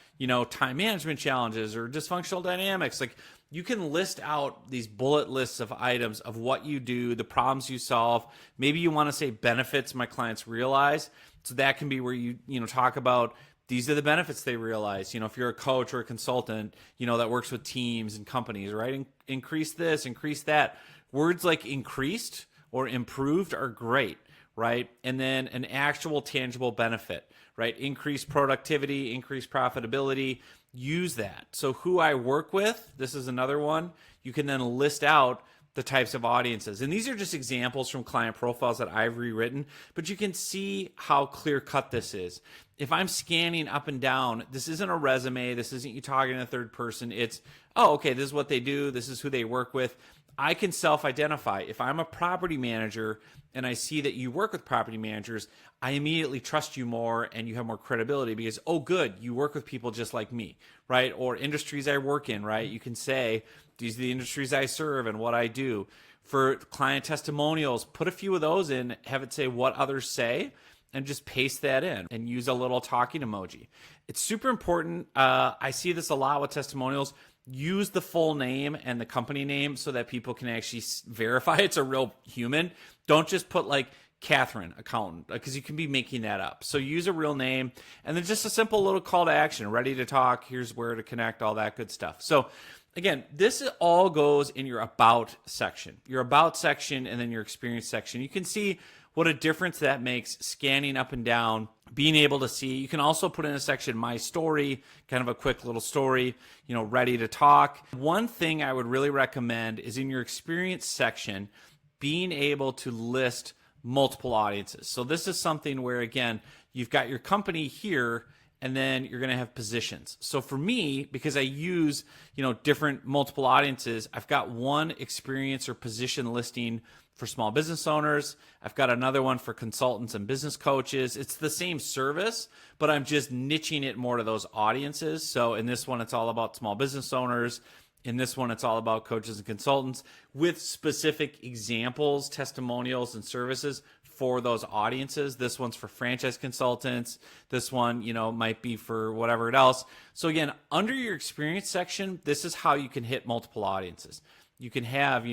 Time management challenges or dysfunctional dynamics. Like, you can list out these bullet lists of items of what you do, the problems you solve. Maybe you want to say benefits my clients realize. So that can be where you talk about these are the benefits they realize. If you're a coach or a consultant, that works with teams and companies, right? Increase this, increase that. Words like increased or improved are great, right? And then an actual tangible benefit, right? Increase productivity, increase profitability. Use that. So who I work with, this is another one. You can then list out the types of audiences. And these are just examples from client profiles that I've rewritten, but you can see how clear cut this is. If I'm scanning up and down, this isn't a resume. This isn't you talking in a third person. It's, oh, okay, this is what they do. This is who they work with. I can self-identify. If I'm a property manager and I see that you work with property managers, I immediately trust you more and you have more credibility because, oh, good, you work with people just like me, right? Or industries I work in, right? You can say, these are the industries I serve and what I do. For client testimonials, put a few of those in, have it say what others say, and just paste that in and use a little talking emoji. It's super important. I see this a lot with testimonials. Use the full name and the company name so that people can actually verify it's a real human. Don't just put like Catherine, accountant, because you can be making that up. So use a real name and then just a simple little call to action. Ready to talk. Here's where to connect, all that good stuff. So again, this all goes in your about section. Your about section and then your experience section. You can see what a difference that makes scanning up and down, being able to see. You can also put in a section, my story, kind of a quick little story, ready to talk. One thing I would really recommend is in your experience section, being able to list multiple audiences. So this is something where, again, you've got your company here, and then you're going to have positions. So for me, because I use, different multiple audiences, I've got one experience or position listing for small business owners. I've got another one for consultants and business coaches. It's the same service, but I'm just niching it more to those audiences. So in this one, it's all about small business owners. In this one, it's all about coaches and consultants with specific examples, testimonials, and services for those audiences. This one's for franchise consultants. This one, might be for whatever else. So again, under your experience section, this is how you can hit multiple audiences. You can have,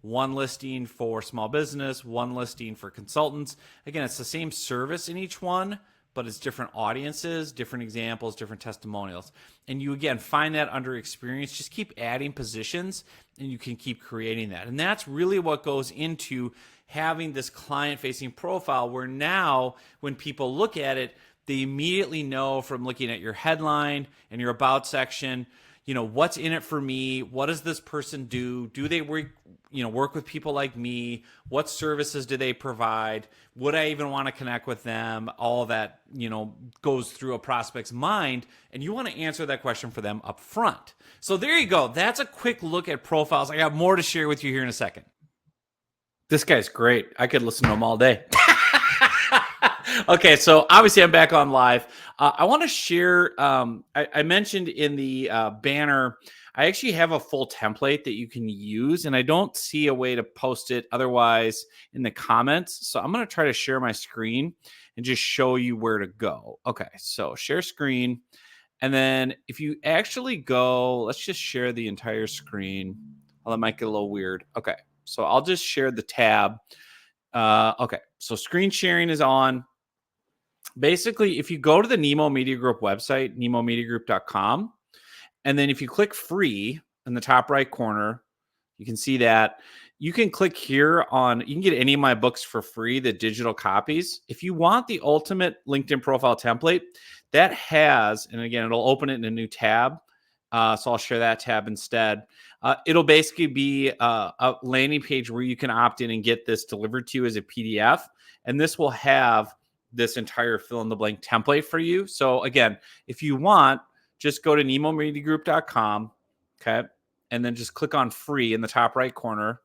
one listing for small business, one listing for consultants. Again, it's the same service in each one, but it's different audiences, different examples, different testimonials. And you, again, find that under experience. Just keep adding positions and you can keep creating that. And that's really what goes into having this client-facing profile where now when people look at it, they immediately know from looking at your headline and your about section, what's in it for me? What does this person do? Do they work with people like me? What services do they provide? Would I even want to connect with them? All that, goes through a prospect's mind, and you want to answer that question for them up front. So there you go. That's a quick look at profiles. I got more to share with you here in a second. This guy's great. I could listen to him all day. Okay, so obviously I'm back on live. I want to share, I mentioned in the banner, I actually have a full template that you can use, and I don't see a way to post it otherwise in the comments. So I'm going to try to share my screen and just show you where to go. Okay, so share screen. And then if you actually go, let's just share the entire screen. Well, that might get a little weird. Okay, so I'll just share the tab. Okay, so screen sharing is on. Basically, if you go to the Nemo Media Group website, nemomediagroup.com, and then if you click free in the top right corner, you can see that you can click here on, you can get any of my books for free, the digital copies. If you want the ultimate LinkedIn profile template, that has, and again, it'll open it in a new tab. So I'll share that tab instead. It'll basically be a landing page where you can opt in and get this delivered to you as a PDF. And this will have this entire fill in the blank template for you. So again, if you want, just go to nemomediagroup.com, okay? And then just click on free in the top right corner.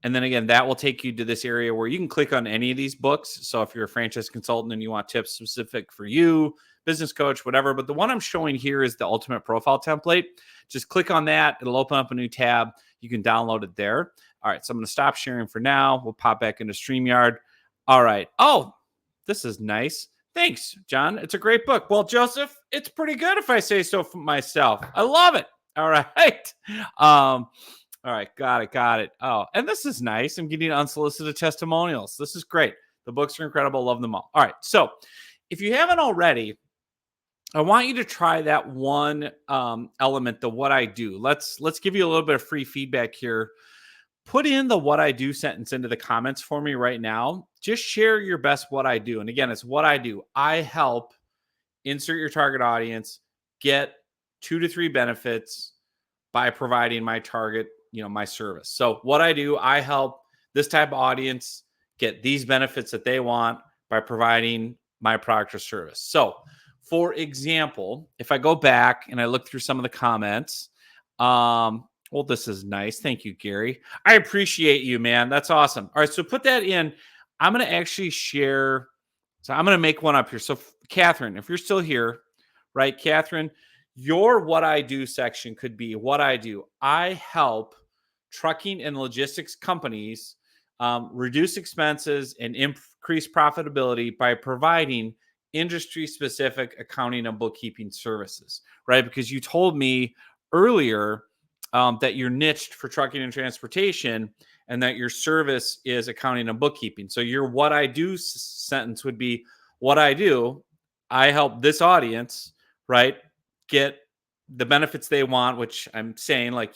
And then again, that will take you to this area where you can click on any of these books. So if you're a franchise consultant and you want tips specific for you, business coach, whatever. But the one I'm showing here is the ultimate profile template. Just click on that. It'll open up a new tab. You can download it there. All right, so I'm going to stop sharing for now. We'll pop back into StreamYard. All right. Oh, this is nice. Thanks, John. It's a great book. Well, Joseph, it's pretty good if I say so for myself. I love it. All right. All right. Got it. Oh, and this is nice. I'm getting unsolicited testimonials. This is great. The books are incredible. Love them all. All right. So if you haven't already, I want you to try that one element, the what I do. Let's give you a little bit of free feedback here. Put in the what I do sentence into the comments for me right now. Just share your best what I do. And again, it's what I do. I help insert your target audience get 2 to 3 benefits by providing my target, my service. So what I do, I help this type of audience get these benefits that they want by providing my product or service. So for example, if I go back and I look through some of the comments, Well, this is nice. Thank you, Gary. I appreciate you, man. That's awesome. All right, so put that in. I'm going to actually share. So I'm going to make one up here. So, Catherine, if you're still here, right, Catherine, your what I do section could be what I do. I help trucking and logistics companies reduce expenses and increase profitability by providing industry specific accounting and bookkeeping services, right? Because you told me earlier that you're niched for trucking and transportation and that your service is accounting and bookkeeping. So your what I do sentence would be what I do. I help this audience, right, get the benefits they want, which I'm saying, like,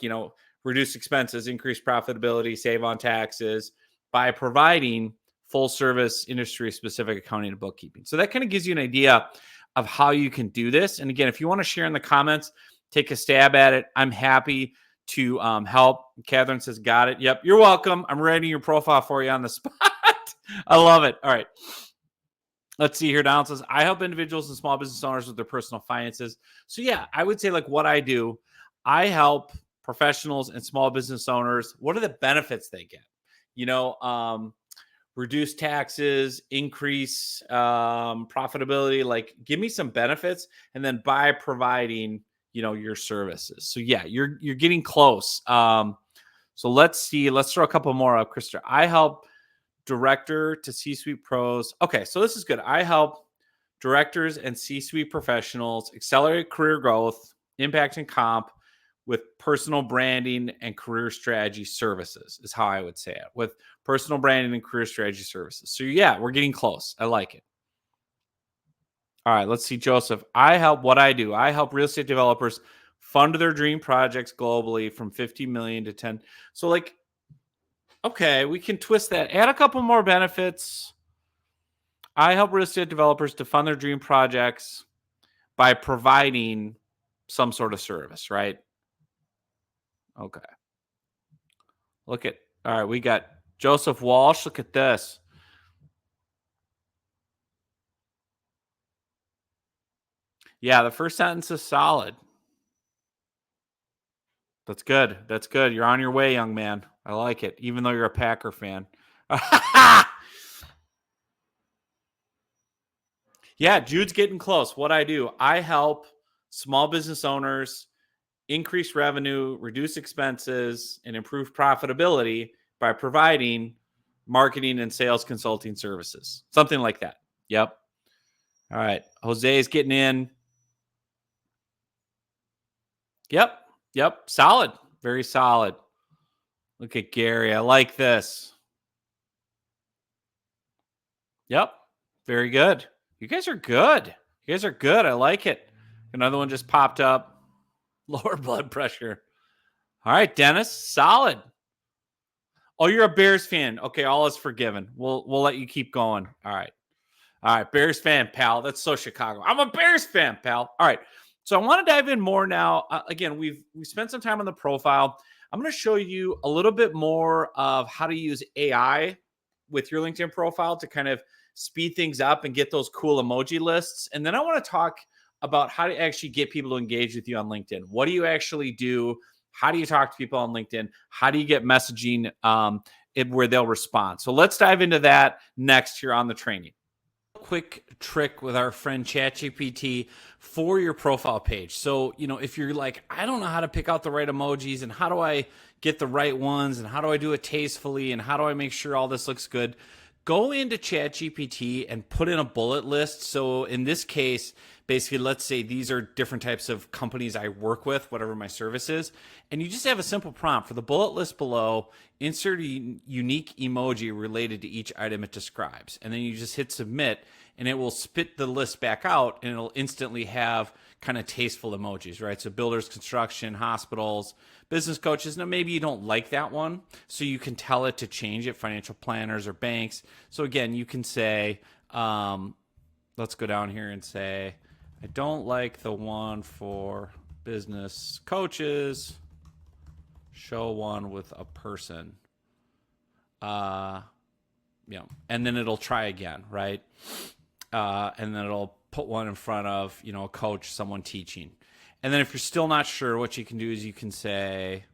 reduce expenses, increase profitability, save on taxes by providing full service industry specific accounting and bookkeeping. So that kind of gives you an idea of how you can do this. And again, if you want to share in the comments, take a stab at it. I'm happy to help. Catherine says, got it. Yep. You're welcome. I'm writing your profile for you on the spot. I love it. All right. Let's see here. Down says, I help individuals and small business owners with their personal finances. So yeah, I would say like what I do, I help professionals and small business owners. What are the benefits they get? Reduce taxes, increase profitability, like give me some benefits. And then by providing, your services. So yeah, you're getting close. So let's see. Let's throw a couple more up, Krista. I help director to C-suite pros. Okay, so this is good. I help directors and C-suite professionals accelerate career growth, impact and comp with personal branding and career strategy services is how I would say it. With personal branding and career strategy services. So yeah, we're getting close. I like it. All right, let's see, Joseph. What I do, I help real estate developers fund their dream projects globally from 50 million to 10. So like, okay, we can twist that. Add a couple more benefits. I help real estate developers to fund their dream projects by providing some sort of service, right? Okay. All right, we got Joseph Walsh. Look at this. Yeah, the first sentence is solid. That's good. That's good. You're on your way, young man. I like it, even though you're a Packer fan. Yeah, Jude's getting close. What I do, I help small business owners increase revenue, reduce expenses, and improve profitability by providing marketing and sales consulting services. Something like that. Yep. All right. Jose is getting in. Yep. Yep. Solid. Very solid. Look at Gary. I like this. Yep. Very good. You guys are good. You guys are good. I like it. Another one just popped up. Lower blood pressure. All right, Dennis. Solid. Oh, you're a Bears fan. Okay, all is forgiven. We'll let you keep going. All right. All right, Bears fan, pal. That's so Chicago. I'm a Bears fan, pal. All right. So I want to dive in more now. Again, we've spent some time on the profile. I'm going to show you a little bit more of how to use AI with your LinkedIn profile to kind of speed things up and get those cool emoji lists. And then I want to talk about how to actually get people to engage with you on LinkedIn. What do you actually do? How do you talk to people on LinkedIn? How do you get messaging where they'll respond? So let's dive into that next here on the training. Quick trick with our friend ChatGPT for your profile page. So, if you're like, I don't know how to pick out the right emojis and how do I get the right ones and how do I do it tastefully and how do I make sure all this looks good? Go into ChatGPT and put in a bullet list. So in this case, basically, let's say these are different types of companies I work with, whatever my service is. And you just have a simple prompt for the bullet list below, insert a unique emoji related to each item it describes. And then you just hit submit and it will spit the list back out and it'll instantly have kind of tasteful emojis, right? So builders, construction, hospitals, business coaches. Now, maybe you don't like that one, so you can tell it to change it, financial planners or banks. So again, you can say, let's go down here and say, I don't like the one for business coaches. Show one with a person. And then it'll try again, right? And then it'll put one in front of, a coach, someone teaching. And then if you're still not sure, what you can do is you can say,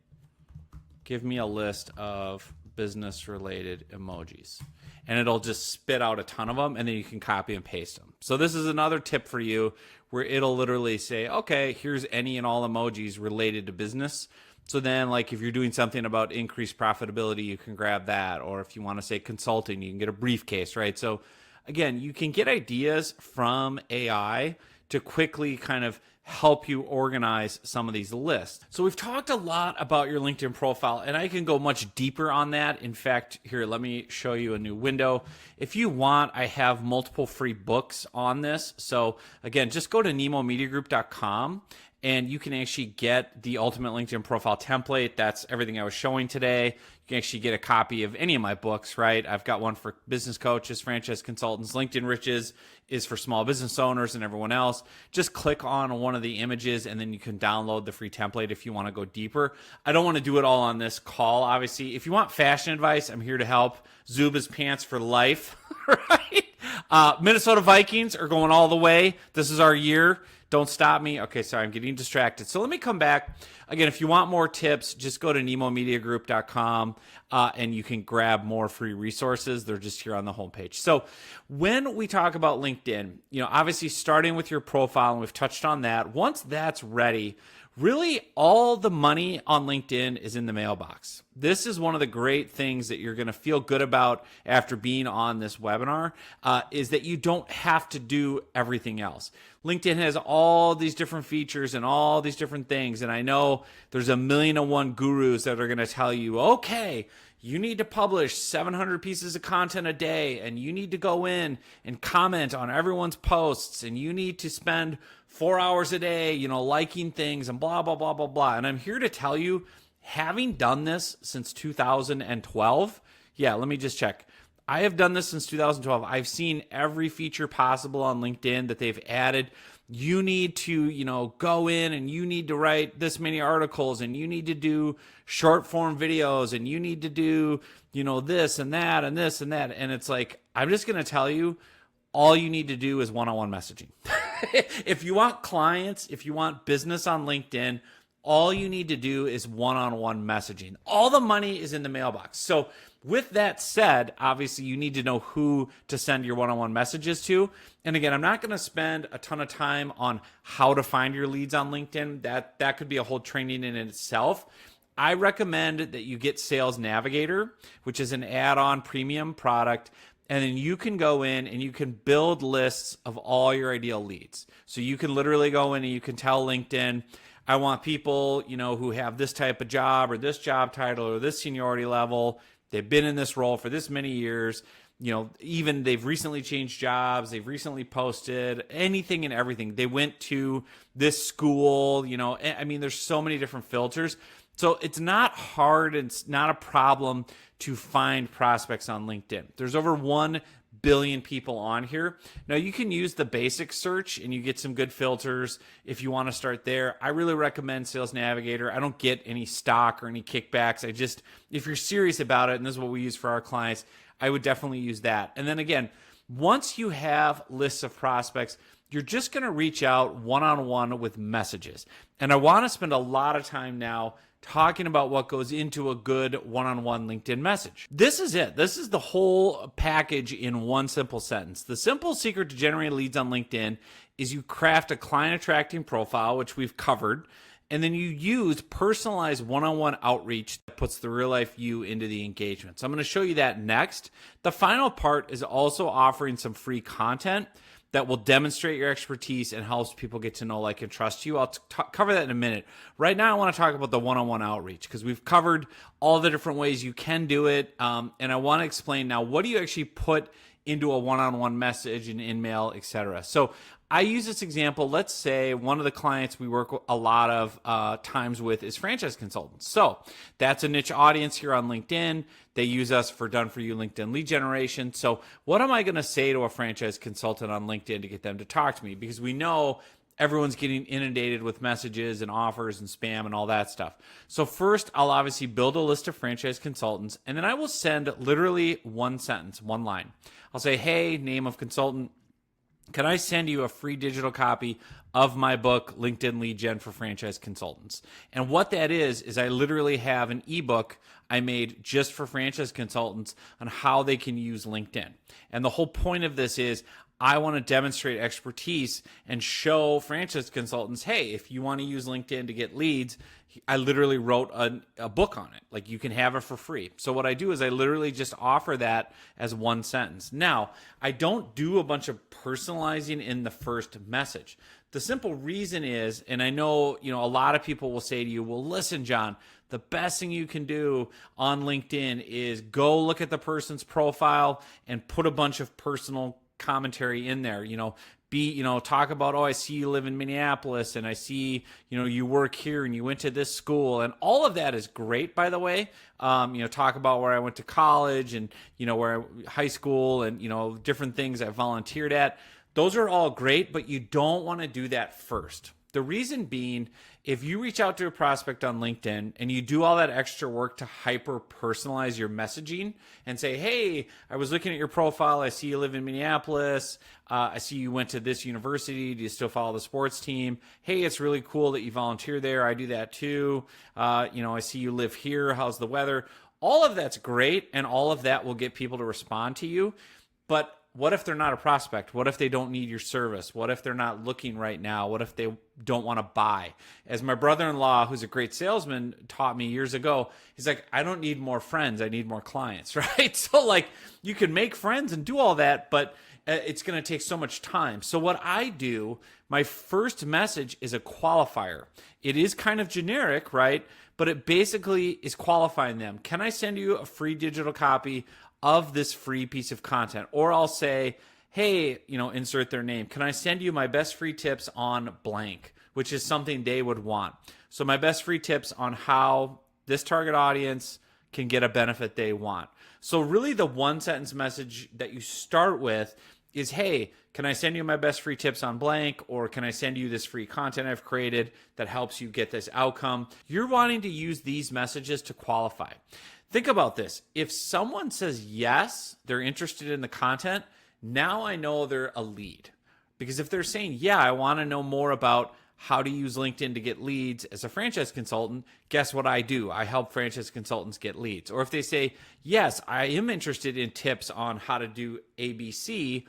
give me a list of business related emojis. And it'll just spit out a ton of them, and then you can copy and paste them. So this is another tip for you where it'll literally say, okay, here's any and all emojis related to business. So then, like, if you're doing something about increased profitability, you can grab that. Or if you want to say consulting, you can get a briefcase, right? So again, you can get ideas from AI to quickly kind of help you organize some of these lists. So we've talked a lot about your LinkedIn profile, and I can go much deeper on that. In fact, here, let me show you a new window. If you want, I have multiple free books on this. So again, just go to nemomediagroup.com and you can actually get the ultimate LinkedIn profile template. That's everything I was showing today. You can actually get a copy of any of my books, right? I've got one for business coaches, franchise consultants. LinkedIn Riches is for small business owners and everyone else. Just click on one of the images and then you can download the free template if you want to go deeper. I don't want to do it all on this call, obviously. If you want fashion advice, I'm here to help. Zuba's pants for life, right? Minnesota Vikings are going all the way. This is our year. Don't stop me. Okay, sorry, I'm getting distracted. So let me come back. Again, if you want more tips, just go to nemomediagroup.com and you can grab more free resources. They're just here on the homepage. So when we talk about LinkedIn, obviously starting with your profile, and we've touched on that. Once that's ready, really all the money on LinkedIn is in the mailbox. This is one of the great things that you're going to feel good about after being on this webinar, is that you don't have to do everything else. LinkedIn has all these different features and all these different things. And I know there's 1,000,001 gurus that are going to tell you, okay, you need to publish 700 pieces of content a day, and you need to go in and comment on everyone's posts, and you need to spend 4 hours a day, liking things and blah, blah, blah, blah, blah. And I'm here to tell you, having done this since 2012, let me just check. I have done this since 2012. I've seen every feature possible on LinkedIn that they've added. You need to, go in and you need to write this many articles, and you need to do short form videos, and you need to do, this and that and this and that. And it's like, I'm just going to tell you, all you need to do is one-on-one messaging. If you want clients, if you want business on LinkedIn, all you need to do is one-on-one messaging. All the money is in the mailbox. So with that said, obviously you need to know who to send your one-on-one messages to. And again, I'm not going to spend a ton of time on how to find your leads on LinkedIn. That could be a whole training in itself. I recommend that you get Sales Navigator, which is an add-on premium product. And then you can go in and you can build lists of all your ideal leads. So you can literally go in and you can tell LinkedIn, I want people, who have this type of job or this job title or this seniority level. They've been in this role for this many years. Even they've recently changed jobs. They've recently posted anything and everything. They went to this school, there's so many different filters. So it's not hard. It's not a problem to find prospects on LinkedIn. There's over 1 billion people on here. Now you can use the basic search and you get some good filters if you want to start there. I really recommend Sales Navigator. I don't get any stock or any kickbacks. If you're serious about it, and this is what we use for our clients, I would definitely use that. And then again, once you have lists of prospects, you're just going to reach out one-on-one with messages. And I want to spend a lot of time now talking about what goes into a good one-on-one LinkedIn message. This is it. This is the whole package in one simple sentence. The simple secret to generating leads on LinkedIn is you craft a client attracting profile, which we've covered, and then you use personalized one-on-one outreach that puts the real life you into the engagement. So I'm going to show you that next. The final part is also offering some free content that will demonstrate your expertise and helps people get to know, like, and trust you. I'll cover that in a minute. Right now, I want to talk about the one-on-one outreach because we've covered all the different ways you can do it. And I want to explain now, what do you actually put into a one-on-one message and in-mail, etc. So I use this example. Let's say one of the clients we work a lot of times with is franchise consultants. So that's a niche audience here on LinkedIn. They use us for done-for-you LinkedIn lead generation. So what am I going to say to a franchise consultant on LinkedIn to get them to talk to me? Because we know everyone's getting inundated with messages and offers and spam and all that stuff. So first, I'll obviously build a list of franchise consultants, and then I will send literally one sentence, one line. I'll say, hey, name of consultant. can I send you a free digital copy of my book, LinkedIn Lead Gen for Franchise Consultants? And what that is I literally have an ebook I made just for franchise consultants on how they can use LinkedIn. And the whole point of this is I want to demonstrate expertise and show franchise consultants, hey, if you want to use LinkedIn to get leads, I literally wrote a book on it. Like, you can have it for free. So what I do is I literally just offer that as one sentence. Now, I don't do a bunch of personalizing in the first message. The simple reason is, and I know, a lot of people will say to you, well, listen, John, the best thing you can do on LinkedIn is go look at the person's profile and put a bunch of personal commentary in there. Talk about, oh, I see you live in Minneapolis, and I see, you work here and you went to this school, and all of that is great, by the way. Talk about where I went to college and, high school and, different things I volunteered at. Those are all great, but you don't want to do that first. The reason being, if you reach out to a prospect on LinkedIn and you do all that extra work to hyper personalize your messaging and say, hey, I was looking at your profile. I see you live in Minneapolis. I see you went to this university. Do you still follow the sports team? Hey, it's really cool that you volunteer there. I do that too. I see you live here. How's the weather? All of that's great, and all of that will get people to respond to you. But what if they're not a prospect? What if they don't need your service? What if they're not looking right now? What if they don't want to buy? As my brother-in-law, who's a great salesman, taught me years ago, he's like, I don't need more friends. I need more clients, right? So you can make friends and do all that, but it's going to take so much time. So what I do, my first message is a qualifier. It is kind of generic, right? But it basically is qualifying them. Can I send you a free digital copy of this free piece of content? Or I'll say, hey, insert their name. Can I send you my best free tips on blank, which is something they would want. So my best free tips on how this target audience can get a benefit they want. So really the one sentence message that you start with is, hey, can I send you my best free tips on blank? Or can I send you this free content I've created that helps you get this outcome? You're wanting to use these messages to qualify. Think about this. If someone says yes, they're interested in the content, now I know they're a lead. Because if they're saying, yeah, I want to know more about how to use LinkedIn to get leads as a franchise consultant, guess what I do? I help franchise consultants get leads. Or if they say, yes, I am interested in tips on how to do ABC,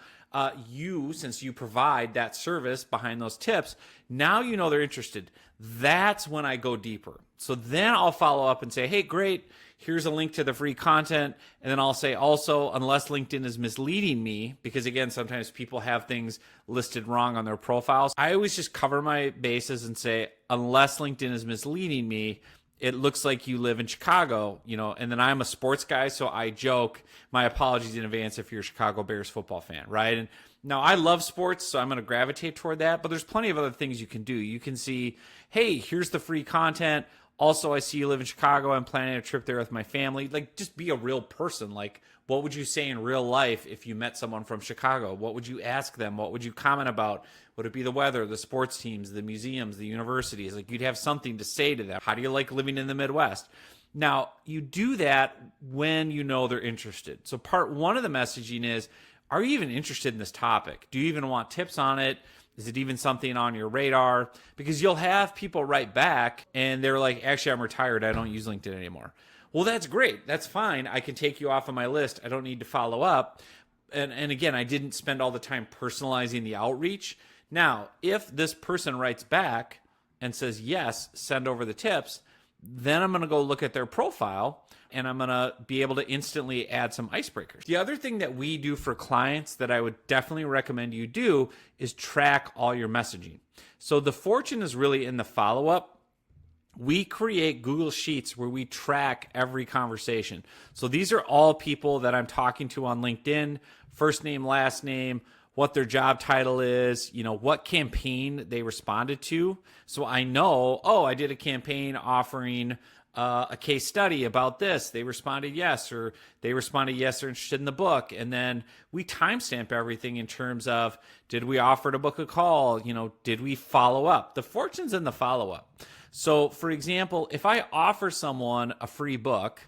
since you provide that service behind those tips, now you know they're interested. That's when I go deeper. So then I'll follow up and say, hey, great, here's a link to the free content. And then I'll say also, unless LinkedIn is misleading me, because again, sometimes people have things listed wrong on their profiles. I always just cover my bases and say, unless LinkedIn is misleading me, it looks like you live in Chicago, and then I'm a sports guy, so I joke, my apologies in advance if you're a Chicago Bears football fan, right? And now I love sports, so I'm going to gravitate toward that, but there's plenty of other things you can do. You can see, hey, here's the free content. Also, I see you live in Chicago. I'm planning a trip there with my family. Just be a real person. What would you say in real life if you met someone from Chicago? What would you ask them? What would you comment about? Would it be the weather, the sports teams, the museums, the universities? You'd have something to say to them. How do you like living in the Midwest? Now, you do that when you know they're interested. So part one of the messaging is, are you even interested in this topic? Do you even want tips on it? Is it even something on your radar? Because you'll have people write back and they're like, actually, I'm retired. I don't use LinkedIn anymore. Well, that's great. That's fine. I can take you off of my list. I don't need to follow up. And again, I didn't spend all the time personalizing the outreach. Now, if this person writes back and says, yes, send over the tips, then I'm going to go look at their profile and I'm going to be able to instantly add some icebreakers. The other thing that we do for clients that I would definitely recommend you do is track all your messaging. So the fortune is really in the follow-up. We create Google Sheets where we track every conversation. So these are all people that I'm talking to on LinkedIn, first name, last name, what their job title is, what campaign they responded to. So I know, I did a campaign offering a case study about this. They responded yes, or they responded yes, they're interested in the book. And then we timestamp everything in terms of, did we offer to book a call? Did we follow up? The fortune's in the follow-up. So for example, if I offer someone a free book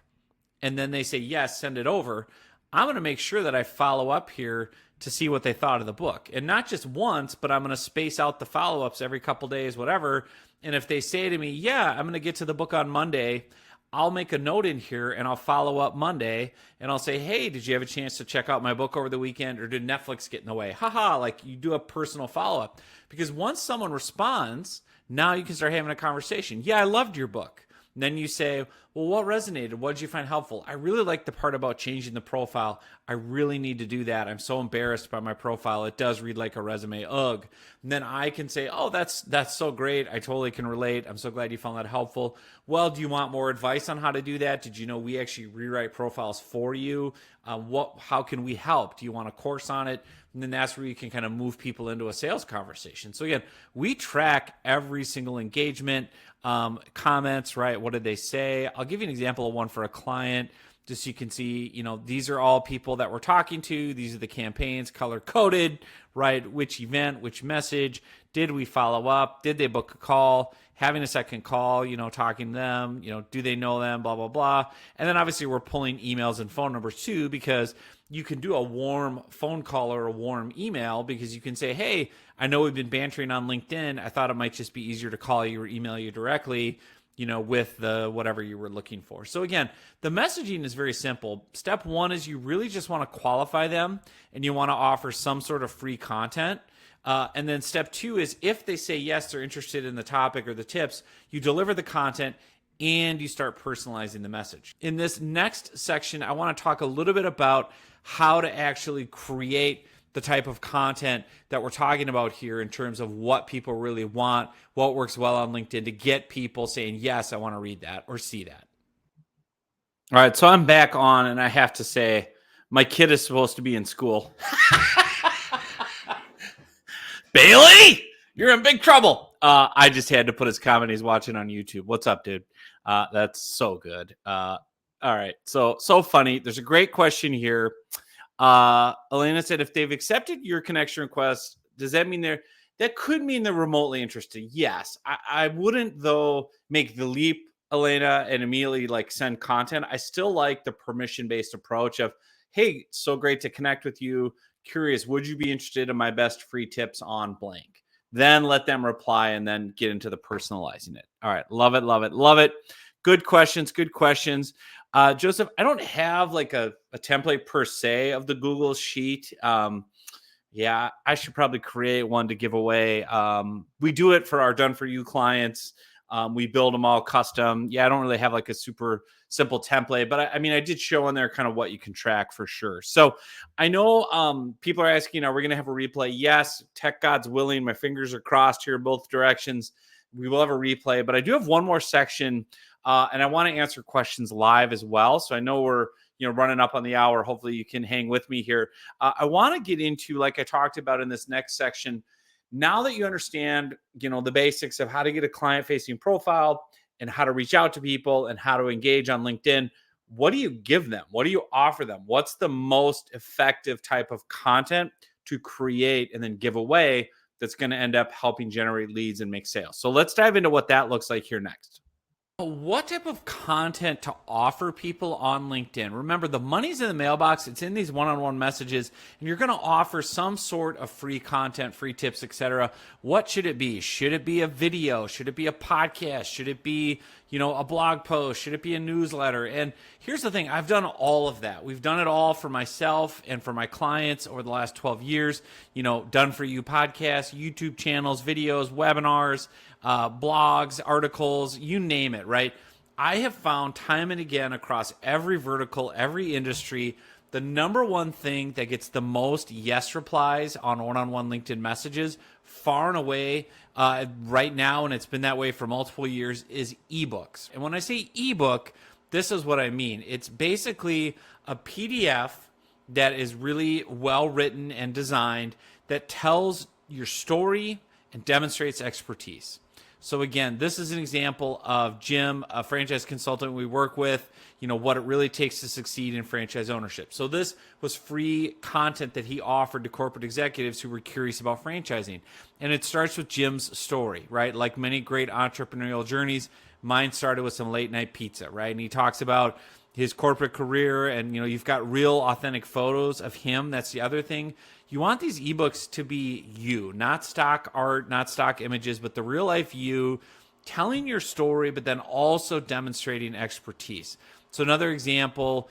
and then they say, yes, send it over, I'm going to make sure that I follow up here to see what they thought of the book. And not just once, but I'm going to space out the follow-ups every couple days, whatever. And if they say to me, yeah, I'm going to get to the book on Monday, I'll make a note in here and I'll follow up Monday and I'll say, hey, did you have a chance to check out my book over the weekend, or did Netflix get in the way? Haha, like you do a personal follow-up. Because once someone responds, now you can start having a conversation. Yeah, I loved your book. And then you say, well, what resonated? What did you find helpful? I really like the part about changing the profile. I really need to do that. I'm so embarrassed by my profile. It does read like a resume. Ugh. And then I can say, oh, that's so great. I totally can relate. I'm so glad you found that helpful. Well, do you want more advice on how to do that? Did you know we actually rewrite profiles for you? How can we help? Do you want a course on it? And then that's where you can kind of move people into a sales conversation. So again, we track every single engagement, comments, right? What did they say? I'll give you an example of one for a client, just so you can see, these are all people that we're talking to. These are the campaigns, color coded, right? Which event, which message, did we follow up? Did they book a call? Having a second call, talking to them, do they know them, blah, blah, blah. And then obviously we're pulling emails and phone numbers too, because you can do a warm phone call or a warm email, because you can say, hey, I know we've been bantering on LinkedIn. I thought it might just be easier to call you or email you directly, with the whatever you were looking for. So again, the messaging is very simple. Step one is you really just want to qualify them and you want to offer some sort of free content. And then step two is if they say yes, they're interested in the topic or the tips, you deliver the content and you start personalizing the message. In this next section, I want to talk a little bit about how to actually create the type of content that we're talking about here in terms of what people really want, what works well on LinkedIn to get people saying, yes, I want to read that or see that. All right, so I'm back on, and I have to say, my kid is supposed to be in school. Bailey, you're in big trouble. I just had to put his comment he's watching on YouTube. What's up, dude? That's so good. All right, so funny. There's a great question here. Elena said, if they've accepted your connection request, does that mean that could mean they're remotely interested? Yes. I wouldn't, though, make the leap, Elena, and immediately send content. I still like the permission-based approach of, hey, so great to connect with you. Curious, would you be interested in my best free tips on blank? Then let them reply and then get into the personalizing it. All right. Love it. Love it. Love it. Good questions. Good questions. Joseph, I don't have a template per se of the Google Sheet. Yeah, I should probably create one to give away. We do it for our Done For You clients. We build them all custom. Yeah, I don't really have a super simple template, but I did show on there kind of what you can track for sure. So I know people are asking, are we going to have a replay? Yes, tech God's willing. My fingers are crossed here both directions. We will have a replay, but I do have one more section, and I want to answer questions live as well. So I know we're running up on the hour. Hopefully you can hang with me here. I want to get into, like I talked about in this next section, now that you understand, the basics of how to get a client-facing profile and how to reach out to people and how to engage on LinkedIn, what do you give them? What do you offer them? What's the most effective type of content to create and then give away that's going to end up helping generate leads and make sales? So let's dive into what that looks like here next. What type of content to offer people on LinkedIn? Remember, the money's in the mailbox. It's in these one-on-one messages, and you're going to offer some sort of free content, free tips, etc. What should it be? Should it be a video? Should it be a podcast? Should it be, a blog post? Should it be a newsletter? And here's the thing. I've done all of that. We've done it all for myself and for my clients over the last 12 years. Done For You podcasts, YouTube channels, videos, webinars, blogs, articles, you name it, right? I have found time and again across every vertical, every industry, the number one thing that gets the most yes replies on one-on-one LinkedIn messages, far and away right now, and it's been that way for multiple years, is ebooks. And when I say ebook, this is what I mean. It's basically a PDF that is really well written and designed that tells your story and demonstrates expertise. So again, this is an example of Jim, a franchise consultant we work with, what it really takes to succeed in franchise ownership. So this was free content that he offered to corporate executives who were curious about franchising. And it starts with Jim's story, right? Like many great entrepreneurial journeys, mine started with some late night pizza, right? And he talks about his corporate career and, you've got real authentic photos of him. That's the other thing. You want these ebooks to be you, not stock art, not stock images, but the real life you telling your story, but then also demonstrating expertise. So another example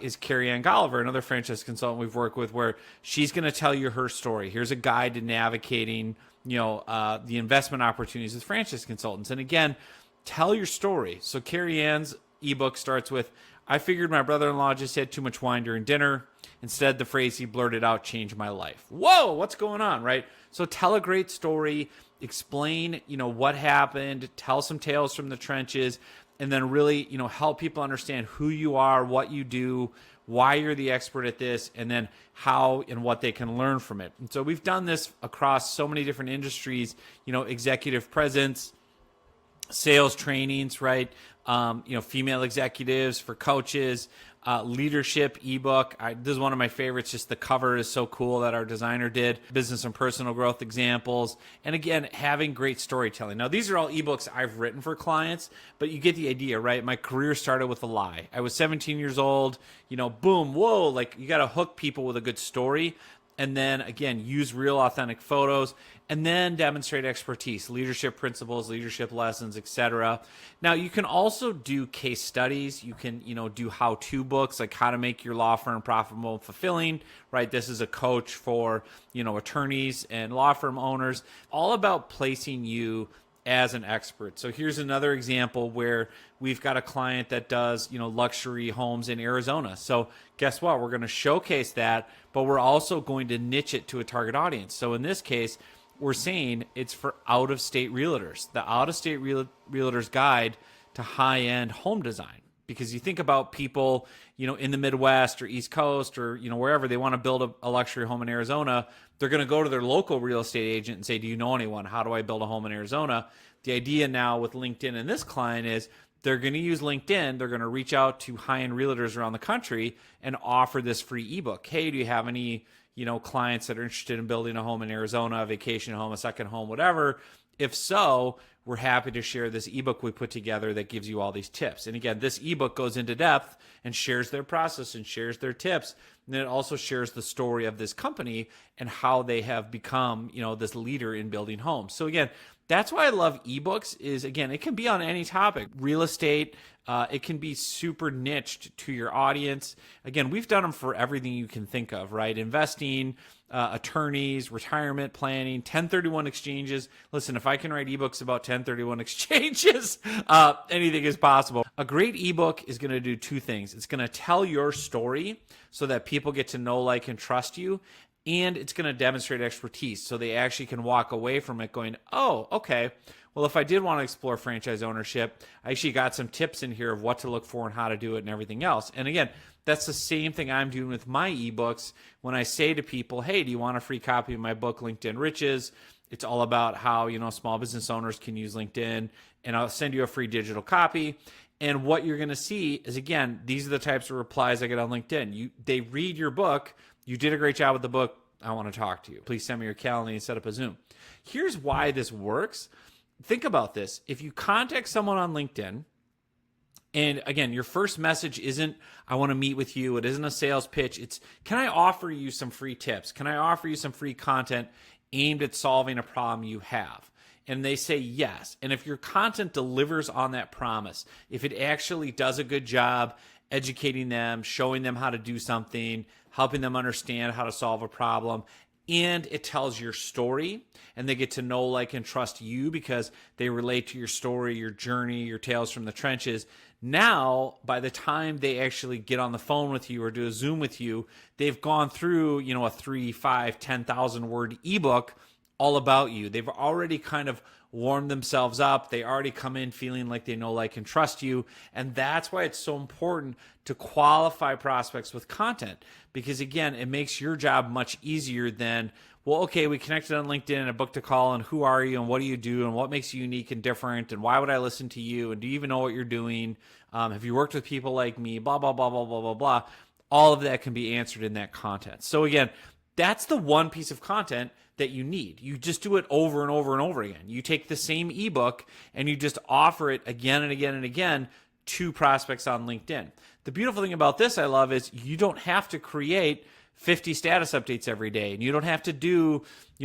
is Carrie Ann Golliver, another franchise consultant we've worked with, where she's going to tell you her story. Here's a guide to navigating, the investment opportunities with franchise consultants. And again, tell your story. So Carrie Ann's ebook starts with, I figured my brother-in-law just had too much wine during dinner. Instead, the phrase he blurted out changed my life. Whoa, what's going on, right? So tell a great story, explain, what happened, tell some tales from the trenches, and then really, help people understand who you are, what you do, why you're the expert at this, and then how and what they can learn from it. And so we've done this across so many different industries, executive presence, sales trainings, right? Female executives, for coaches, leadership ebook. This is one of my favorites. Just the cover is so cool that our designer did. Business and personal growth examples. And again, having great storytelling. Now, these are all ebooks I've written for clients, but you get the idea, right? My career started with a lie. I was 17 years old, boom, whoa, like you got to hook people with a good story. And then again, use real authentic photos, and then demonstrate expertise, leadership principles, leadership lessons, etc. Now, you can also do case studies. You can, do how-to books, like how to make your law firm profitable and fulfilling, right? This is a coach for, attorneys and law firm owners, all about placing you as an expert. So here's another example where we've got a client that does, luxury homes in Arizona. So guess what? We're going to showcase that, but we're also going to niche it to a target audience. So in this case, we're saying it's for out-of-state realtors, the out-of-state realtors guide to high-end home design. Because you think about people, in the Midwest or East Coast or, wherever they want to build a luxury home in Arizona, they're going to go to their local real estate agent and say, do you know anyone? How do I build a home in Arizona? The idea now with LinkedIn and this client is they're going to use LinkedIn. They're going to reach out to high-end realtors around the country and offer this free ebook. Hey, do you have any, clients that are interested in building a home in Arizona, a vacation home, a second home, whatever? If so, we're happy to share this ebook we put together that gives you all these tips. And again, this ebook goes into depth and shares their process and shares their tips. And then it also shares the story of this company and how they have become, this leader in building homes. So again, that's why I love ebooks is, again, it can be on any topic. Real estate, it can be super niched to your audience. Again, we've done them for everything you can think of, right? Investing, attorneys, retirement planning, 1031 exchanges. Listen, if I can write ebooks about 1031 exchanges, anything is possible. A great ebook is going to do two things. It's going to tell your story so that people get to know, like, and trust you. And it's going to demonstrate expertise so they actually can walk away from it going, oh, okay, well, if I did want to explore franchise ownership, I actually got some tips in here of what to look for and how to do it and everything else. And again, that's the same thing I'm doing with my ebooks when I say to people, hey, do you want a free copy of my book, LinkedIn Riches? It's all about how, small business owners can use LinkedIn, and I'll send you a free digital copy. And what you're going to see is, again, these are the types of replies I get on LinkedIn. They read your book. You did a great job with the book. I want to talk to you. Please send me your calendar and set up a Zoom. Here's why this works. Think about this. If you contact someone on LinkedIn, and again, your first message isn't, I want to meet with you. It isn't a sales pitch. It's, can I offer you some free tips? Can I offer you some free content aimed at solving a problem you have? And they say yes. And if your content delivers on that promise, if it actually does a good job educating them, showing them how to do something, helping them understand how to solve a problem, and it tells your story, and they get to know, like, and trust you because they relate to your story, your journey, your tales from the trenches. Now, by the time they actually get on the phone with you or do a Zoom with you, they've gone through, a 3, 5, 10,000 word ebook all about you. They've already kind of warmed themselves up. They already come in feeling like they know, like, and trust you. And that's why it's so important to qualify prospects with content. Because again, it makes your job much easier than, well, okay, we connected on LinkedIn and I booked a call, and who are you and what do you do and what makes you unique and different and why would I listen to you and do you even know what you're doing? Have you worked with people like me? Blah, blah, blah, blah, blah, blah, blah. All of that can be answered in that content. So again, that's the one piece of content that you need. You just do it over and over and over again. You take the same ebook and you just offer it again and again and again to prospects on LinkedIn. The beautiful thing about this I love is you don't have to create 50 status updates every day, and you don't have to do,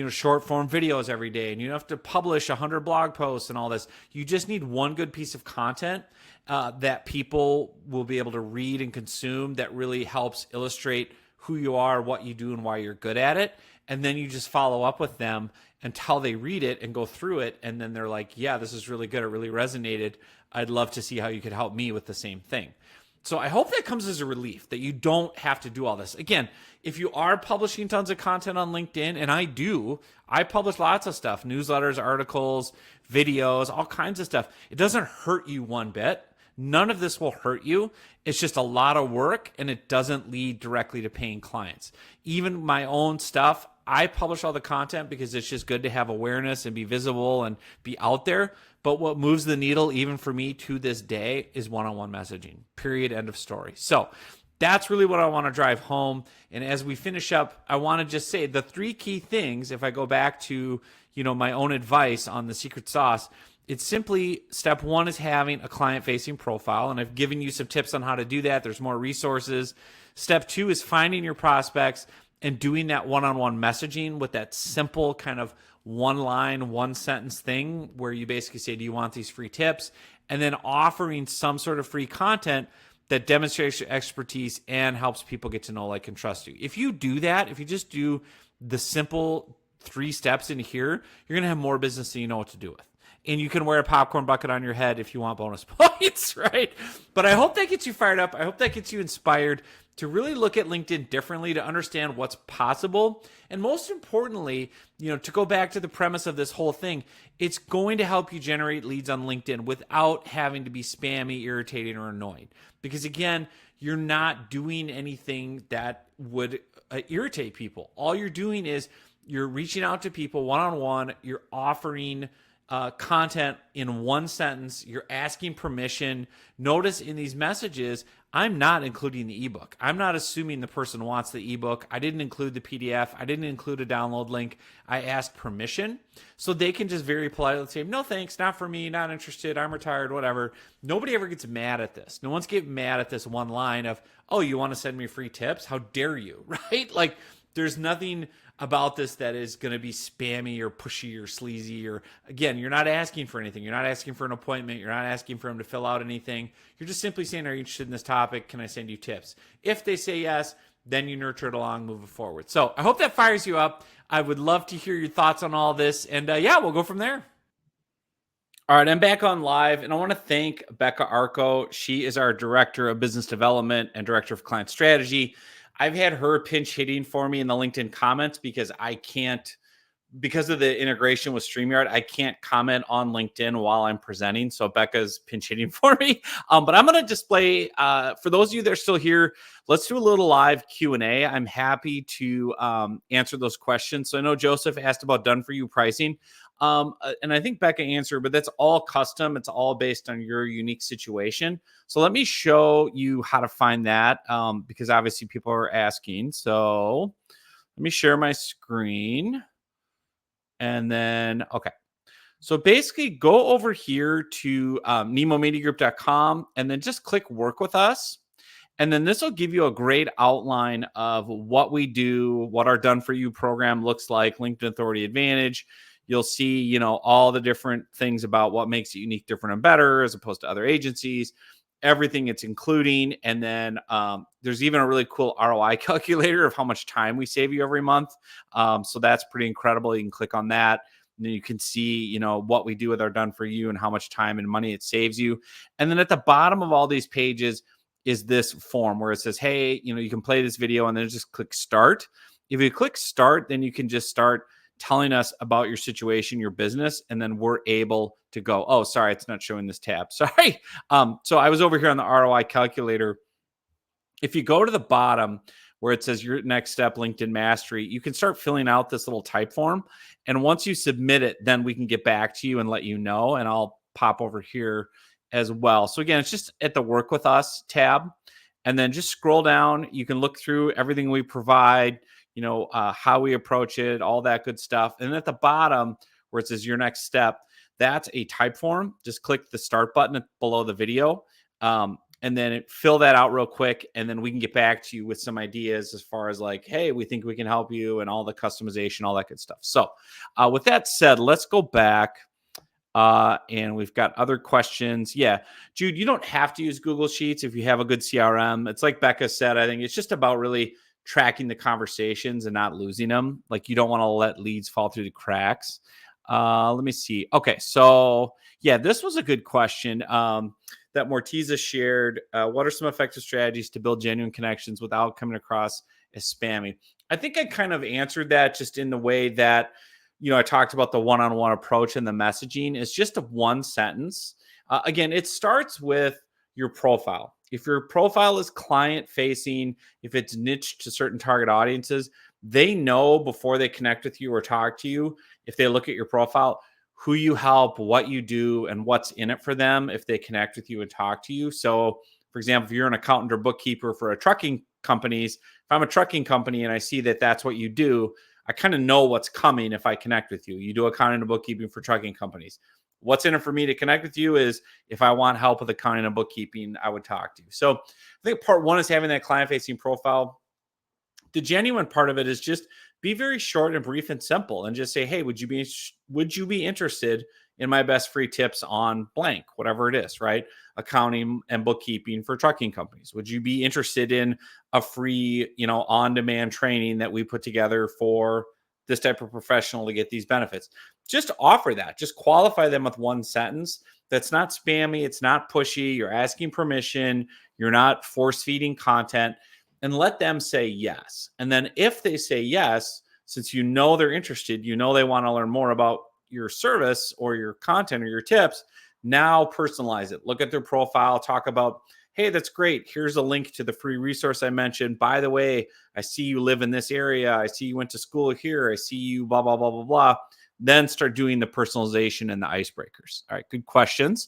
short form videos every day, and you don't have to publish 100 blog posts and all this. You just need one good piece of content that people will be able to read and consume that really helps illustrate who you are, what you do, and why you're good at it. And then you just follow up with them until they read it and go through it. And then they're like, yeah, this is really good. It really resonated. I'd love to see how you could help me with the same thing. So I hope that comes as a relief that you don't have to do all this. Again, if you are publishing tons of content on LinkedIn, and I publish lots of stuff, newsletters, articles, videos, all kinds of stuff. It doesn't hurt you one bit. None of this will hurt you. It's just a lot of work, and it doesn't lead directly to paying clients. Even my own stuff, I publish all the content because it's just good to have awareness and be visible and be out there. But what moves the needle, even for me to this day, is one-on-one messaging. Period. End of story. So that's really what I want to drive home. And as we finish up, I want to just say the 3 key things, if I go back to, my own advice on the secret sauce, it's simply step 1 is having a client-facing profile. And I've given you some tips on how to do that. There's more resources. Step 2 is finding your prospects and doing that one-on-one messaging with that simple kind of one line, one sentence thing where you basically say, do you want these free tips? And then offering some sort of free content that demonstrates your expertise and helps people get to know, like, and trust you. If you do that, if you just do the simple 3 steps in here, you're going to have more business than you know what to do with. And you can wear a popcorn bucket on your head if you want bonus points, right? But I hope that gets you fired up. I hope that gets you inspired to really look at LinkedIn differently, to understand what's possible. And most importantly, to go back to the premise of this whole thing, it's going to help you generate leads on LinkedIn without having to be spammy, irritating, or annoying. Because again, you're not doing anything that would irritate people. All you're doing is you're reaching out to people one-on-one, you're offering content in one sentence, you're asking permission. Notice in these messages, I'm not including the ebook. I'm not assuming the person wants the ebook. I didn't include the PDF. I didn't include a download link. I asked permission so they can just very politely say, no, thanks, not for me, not interested, I'm retired, whatever. Nobody ever gets mad at this. No one's getting mad at this one line of, oh, you want to send me free tips? How dare you, right? Like, there's nothing about this that is going to be spammy or pushy or sleazy. Or again, you're not asking for anything. You're not asking for an appointment. You're not asking for them to fill out anything. You're just simply saying, are you interested in this topic? Can I send you tips? If they say yes, then you nurture it along, move it forward. So I hope that fires you up. I would love to hear your thoughts on all this. And we'll go from there. All right, I'm back on live, and I want to thank Becca Arco. She is our Director of Business Development and Director of Client Strategy. I've had her pinch hitting for me in the LinkedIn comments because because of the integration with StreamYard, I can't comment on LinkedIn while I'm presenting. So Becca's pinch hitting for me. But I'm going to display, for those of you that are still here, let's do a little live Q&A. I'm happy to answer those questions. So I know Joseph asked about done-for-you pricing. And I think Becca answered, but that's all custom. It's all based on your unique situation. So let me show you how to find that because obviously people are asking. So let me share my screen. And then, okay. So basically go over here to nemomediagroup.com and then just click work with us. And then this will give you a great outline of what we do, what our done for you program looks like, LinkedIn Authority Advantage. You'll see, all the different things about what makes it unique, different, and better as opposed to other agencies, everything it's including. And then there's even a really cool ROI calculator of how much time we save you every month. So that's pretty incredible. You can click on that. And then you can see, what we do with our done for you and how much time and money it saves you. And then at the bottom of all these pages is this form where it says, hey, you can play this video and then just click start. If you click start, then you can just start telling us about your situation, your business, and then we're able to go, oh, sorry, it's not showing this tab. Sorry. So I was over here on the ROI calculator. If you go to the bottom where it says your next step, LinkedIn Mastery, you can start filling out this little type form. And once you submit it, then we can get back to you and let you know. And I'll pop over here as well. So again, it's just at the Work With Us tab. And then just scroll down. You can look through everything we provide, how we approach it, all that good stuff. And at the bottom where it says your next step, that's a type form. Just click the start button below the video. and then fill that out real quick, and then we can get back to you with some ideas as far as like, hey, we think we can help you, and all the customization, all that good stuff. So with that said, let's go back. And we've got other questions. Yeah, Jude, you don't have to use Google Sheets if you have a good CRM. It's like Becca said, I think it's just about really tracking the conversations and not losing them. Like, you don't want to let leads fall through the cracks. Let me see. Okay, so yeah, this was a good question that Mortiza shared. What are some effective strategies to build genuine connections without coming across as spammy? I think I kind of answered that just in the way that, I talked about the one-on-one approach and the messaging. It's just a one sentence. Again, it starts with your profile. If your profile is client facing, if it's niched to certain target audiences, they know before they connect with you or talk to you, if they look at your profile, who you help, what you do, and what's in it for them if they connect with you and talk to you. So, for example, if you're an accountant or bookkeeper for a trucking companies, if I'm a trucking company and I see that that's what you do, I kind of know what's coming if I connect with you. You do accounting and bookkeeping for trucking companies. What's in it for me to connect with you is if I want help with accounting and bookkeeping, I would talk to you. So I think part one is having that client-facing profile. The genuine part of it is just be very short and brief and simple, and just say, hey, would you be interested in my best free tips on blank, whatever it is, right? Accounting and bookkeeping for trucking companies. Would you be interested in a free, on-demand training that we put together for this type of professional to get these benefits? Just offer that. Just qualify them with one sentence. That's not spammy. It's not pushy. You're asking permission. You're not force feeding content, and let them say yes. And then if they say yes, since they're interested, they want to learn more about your service or your content or your tips, now personalize it. Look at their profile, talk about, hey, that's great. Here's a link to the free resource I mentioned. By the way, I see you live in this area. I see you went to school here. I see you blah, blah, blah, blah, blah. Then start doing the personalization and the icebreakers. All right, good questions.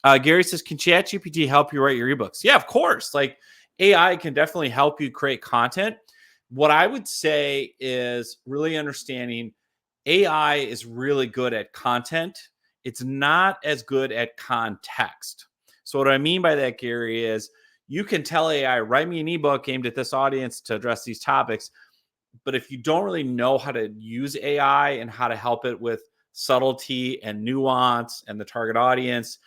Gary says, can ChatGPT help you write your ebooks? Yeah, of course. Like, AI can definitely help you create content. What I would say is really understanding AI is really good at content. It's not as good at context. So what I mean by that, Gary, is you can tell AI, write me an ebook aimed at this audience to address these topics. But if you don't really know how to use AI and how to help it with subtlety and nuance and the target audience,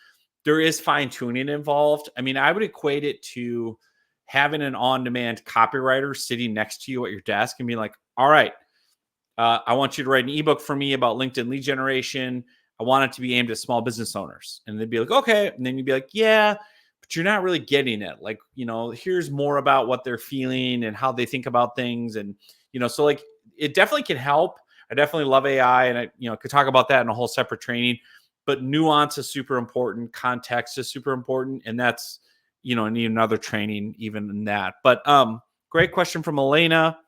there is fine tuning involved. I mean, I would equate it to having an on-demand copywriter sitting next to you at your desk and being like, all right, I want you to write an ebook for me about LinkedIn lead generation. I want it to be aimed at small business owners. And they'd be like, okay. And then you'd be like, yeah, but you're not really getting it. Like, here's more about what they're feeling and how they think about things. And, so like, it definitely can help. I definitely love AI, and I, could talk about that in a whole separate training, but nuance is super important. Context is super important. And that's, I need another training even in that. But great question from Elena.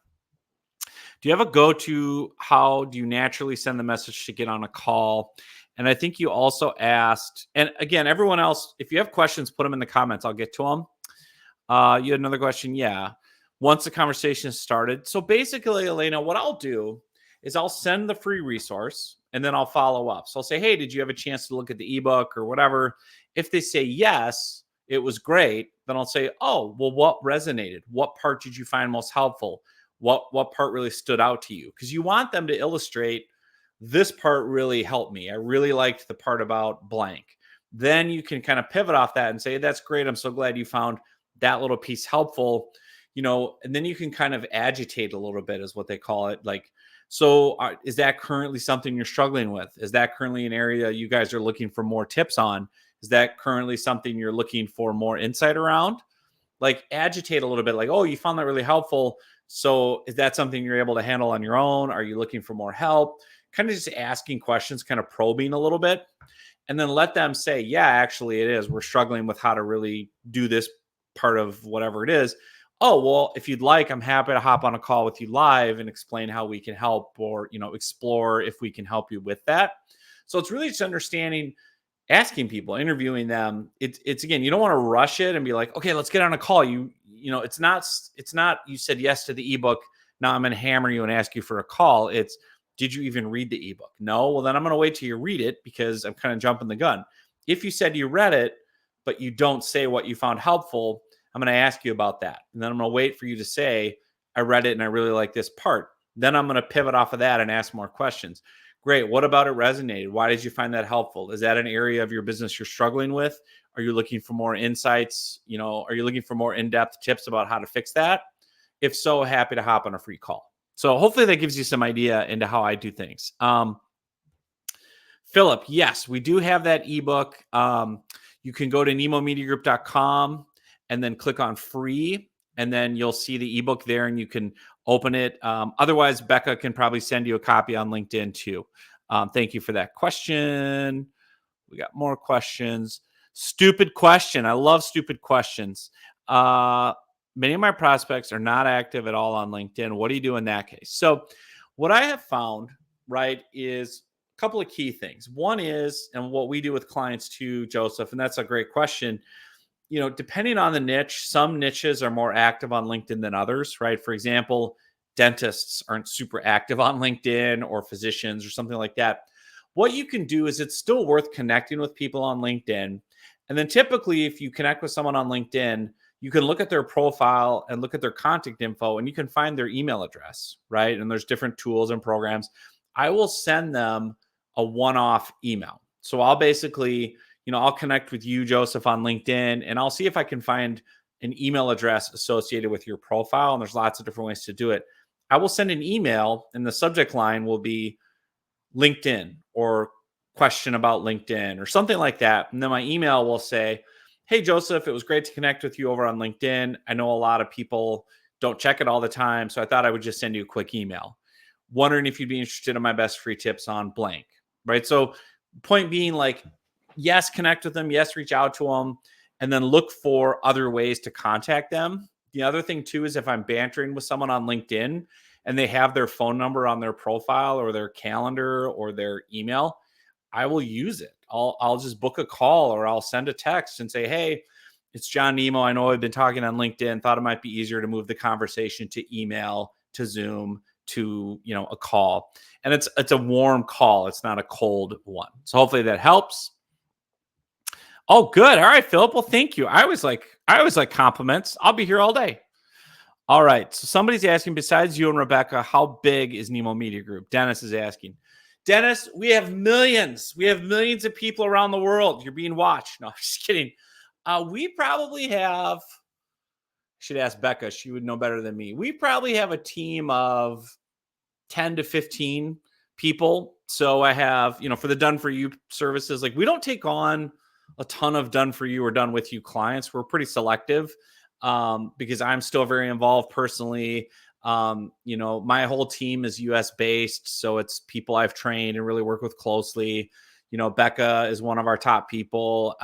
Do you have a go-to? How do you naturally send the message to get on a call? And I think you also asked, and again, everyone else, if you have questions, put them in the comments. I'll get to them. You had another question. Yeah. Once the conversation is started. So basically, Elena, what I'll do is I'll send the free resource and then I'll follow up. So I'll say, hey, did you have a chance to look at the ebook or whatever? If they say yes, it was great, then I'll say, oh, well, what resonated? What part did you find most helpful? What part really stood out to you? Because you want them to illustrate, this part really helped me. I really liked the part about blank. Then you can kind of pivot off that and say, that's great. I'm so glad you found that little piece helpful, and then you can kind of agitate a little bit, is what they call it. Like, so is that currently something you're struggling with? Is that currently an area you guys are looking for more tips on? Is that currently something you're looking for more insight around? Like, agitate a little bit, like, oh, you found that really helpful. So is that something you're able to handle on your own? Are you looking for more help? Kind of just asking questions, kind of probing a little bit, and then let them say, yeah, actually it is. We're struggling with how to really do this part of whatever it is. Oh, well, if you'd like, I'm happy to hop on a call with you live and explain how we can help, or, explore if we can help you with that. So it's really just understanding, asking people, interviewing them. It's again, you don't want to rush it and be like, okay, let's get on a call. It's not you said yes to the ebook, now I'm going to hammer you and ask you for a call. It's, did you even read the ebook? No. Well, then I'm going to wait till you read it, because I'm kind of jumping the gun. If you said you read it, but you don't say what you found helpful, I'm going to ask you about that. And then I'm going to wait for you to say, I read it and I really like this part. Then I'm going to pivot off of that and ask more questions. Great. What about it resonated? Why did you find that helpful? Is that an area of your business you're struggling with? Are you looking for more insights? Are you looking for more in-depth tips about how to fix that? If so, happy to hop on a free call. So hopefully that gives you some idea into how I do things. Philip, yes, we do have that ebook. You can go to nemomediagroup.com and then click on free, and then you'll see the ebook there and you can open it. Otherwise, Becca can probably send you a copy on LinkedIn too. Thank you for that question. We got more questions. Stupid question. I love stupid questions. Many of my prospects are not active at all on LinkedIn. What do you do in that case? So what I have found, right, is a couple of key things. One is, and what we do with clients too, Joseph, and that's a great question. Depending on the niche, some niches are more active on LinkedIn than others, right? For example, dentists aren't super active on LinkedIn, or physicians or something like that. What you can do is, it's still worth connecting with people on LinkedIn. And then typically, if you connect with someone on LinkedIn, you can look at their profile and look at their contact info, and you can find their email address, right? And there's different tools and programs. I will send them a one-off email. So I'll basically, I'll connect with you, Joseph, on LinkedIn, and I'll see if I can find an email address associated with your profile. And there's lots of different ways to do it. I will send an email, and the subject line will be LinkedIn or question about LinkedIn or something like that. And then my email will say, hey, Joseph, it was great to connect with you over on LinkedIn. I know a lot of people don't check it all the time, so I thought I would just send you a quick email. Wondering if you'd be interested in my best free tips on blank, right? So point being, like, yes, connect with them. Yes, reach out to them, and then look for other ways to contact them. The other thing too is, if I'm bantering with someone on LinkedIn and they have their phone number on their profile or their calendar or their email, I will use it. I'll just book a call, or I'll send a text and say, hey, it's John Nemo. I know I've been talking on LinkedIn. Thought it might be easier to move the conversation to email, to Zoom, to a call. And it's a warm call. It's not a cold one. So hopefully that helps. Oh, good. All right, Philip. Well, thank you. I always like compliments. I'll be here all day. All right. So somebody's asking, besides you and Rebecca, how big is Nemo Media Group? Dennis is asking. Dennis, we have millions. We have millions of people around the world. You're being watched. No, I'm just kidding. We probably have, should ask Becca. She would know better than me. We probably have a team of 10 to 15 people. So I have, for the done for you services, like, we don't take on a ton of done for you or done with you clients. We're pretty selective because I'm still very involved personally. My whole team is US based, so it's people I've trained and really work with closely. Becca is one of our top people.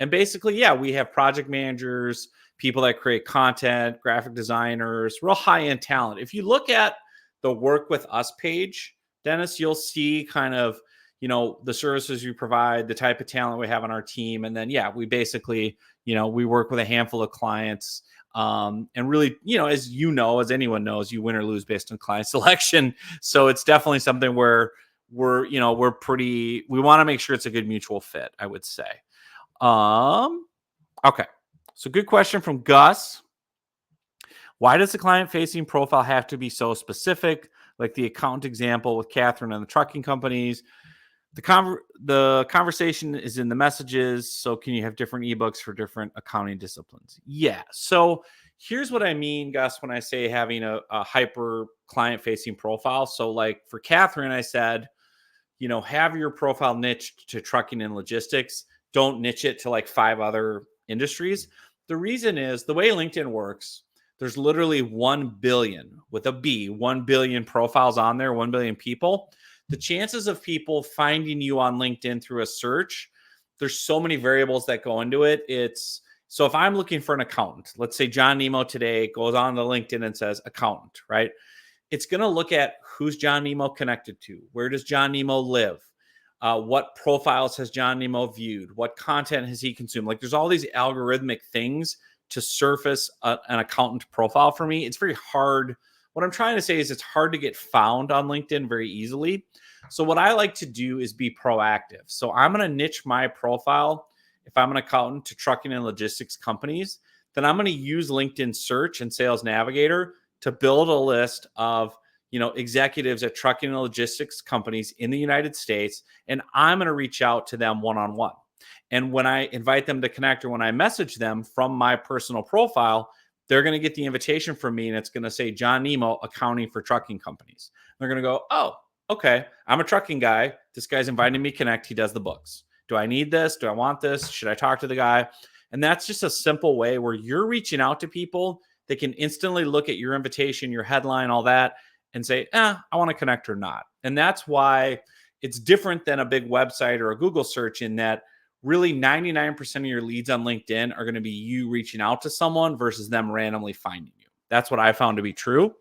And basically, yeah, we have project managers, people that create content, graphic designers, real high-end talent. If you look at the work with us page, Dennis, you'll see kind of, the services we provide, the type of talent we have on our team. And then, yeah, we basically, we work with a handful of clients. And really, as anyone knows, you win or lose based on client selection. So it's definitely something where we want to make sure it's a good mutual fit, I would say. Okay. So good question from Gus. Why does the client-facing profile have to be so specific? Like the account example with Catherine and the trucking companies. The conversation is in the messages. So can you have different ebooks for different accounting disciplines? Yeah. So here's what I mean, Gus, when I say having a hyper client-facing profile. So like for Catherine, I said, have your profile niched to trucking and logistics. Don't niche it to like 5 other industries. The reason is the way LinkedIn works, there's literally 1 billion with a B, 1 billion profiles on there, 1 billion people. The chances of people finding you on LinkedIn through a search, there's so many variables that go into it. So if I'm looking for an accountant, let's say John Nemo today goes on to LinkedIn and says accountant, right? It's going to look at who's John Nemo connected to. Where does John Nemo live? What profiles has John Nemo viewed? What content has he consumed? Like there's all these algorithmic things to surface an accountant profile for me. It's very hard. What I'm trying to say is it's hard to get found on LinkedIn very easily. So what I like to do is be proactive. So I'm going to niche my profile if I'm an accountant to trucking and logistics companies, then I'm going to use LinkedIn Search and Sales Navigator to build a list of executives at trucking and logistics companies in the United States, and I'm going to reach out to them one-on-one. And when I invite them to connect or when I message them from my personal profile, they're going to get the invitation from me, and it's going to say John Nemo, accounting for trucking companies. They're going to go, oh, okay, I'm a trucking guy. This guy's inviting me to connect. He does the books. Do I need this? Do I want this? Should I talk to the guy? And that's just a simple way where you're reaching out to people. They can instantly look at your invitation, your headline, all that, and say, I want to connect or not. And that's why it's different than a big website or a Google search, in that really 99% of your leads on LinkedIn are going to be you reaching out to someone versus them randomly finding you. That's what I found to be true.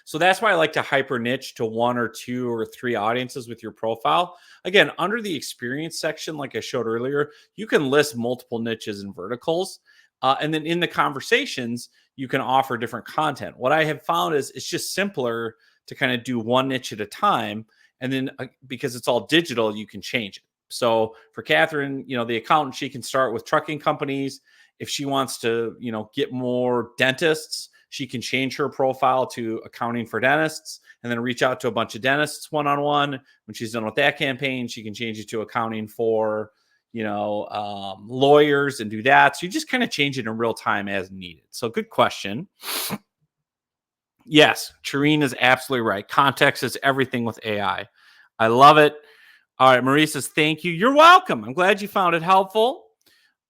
So that's why I like to hyper niche to 1 or 2 or 3 audiences with your profile. Again, under the experience section, like I showed earlier, you can list multiple niches and verticals. And then in the conversations, you can offer different content. What I have found is it's just simpler to kind of do one niche at a time. And then because it's all digital, you can change it. So for Catherine, the accountant, she can start with trucking companies. If she wants to, get more dentists, she can change her profile to accounting for dentists and then reach out to a bunch of dentists one-on-one. When she's done with that campaign, she can change it to accounting for, lawyers and do that. So you just kind of change it in real time as needed. So good question. Yes, Charine is absolutely right. Context is everything with AI. I love it. All right, Marie says, thank you. You're welcome. I'm glad you found it helpful.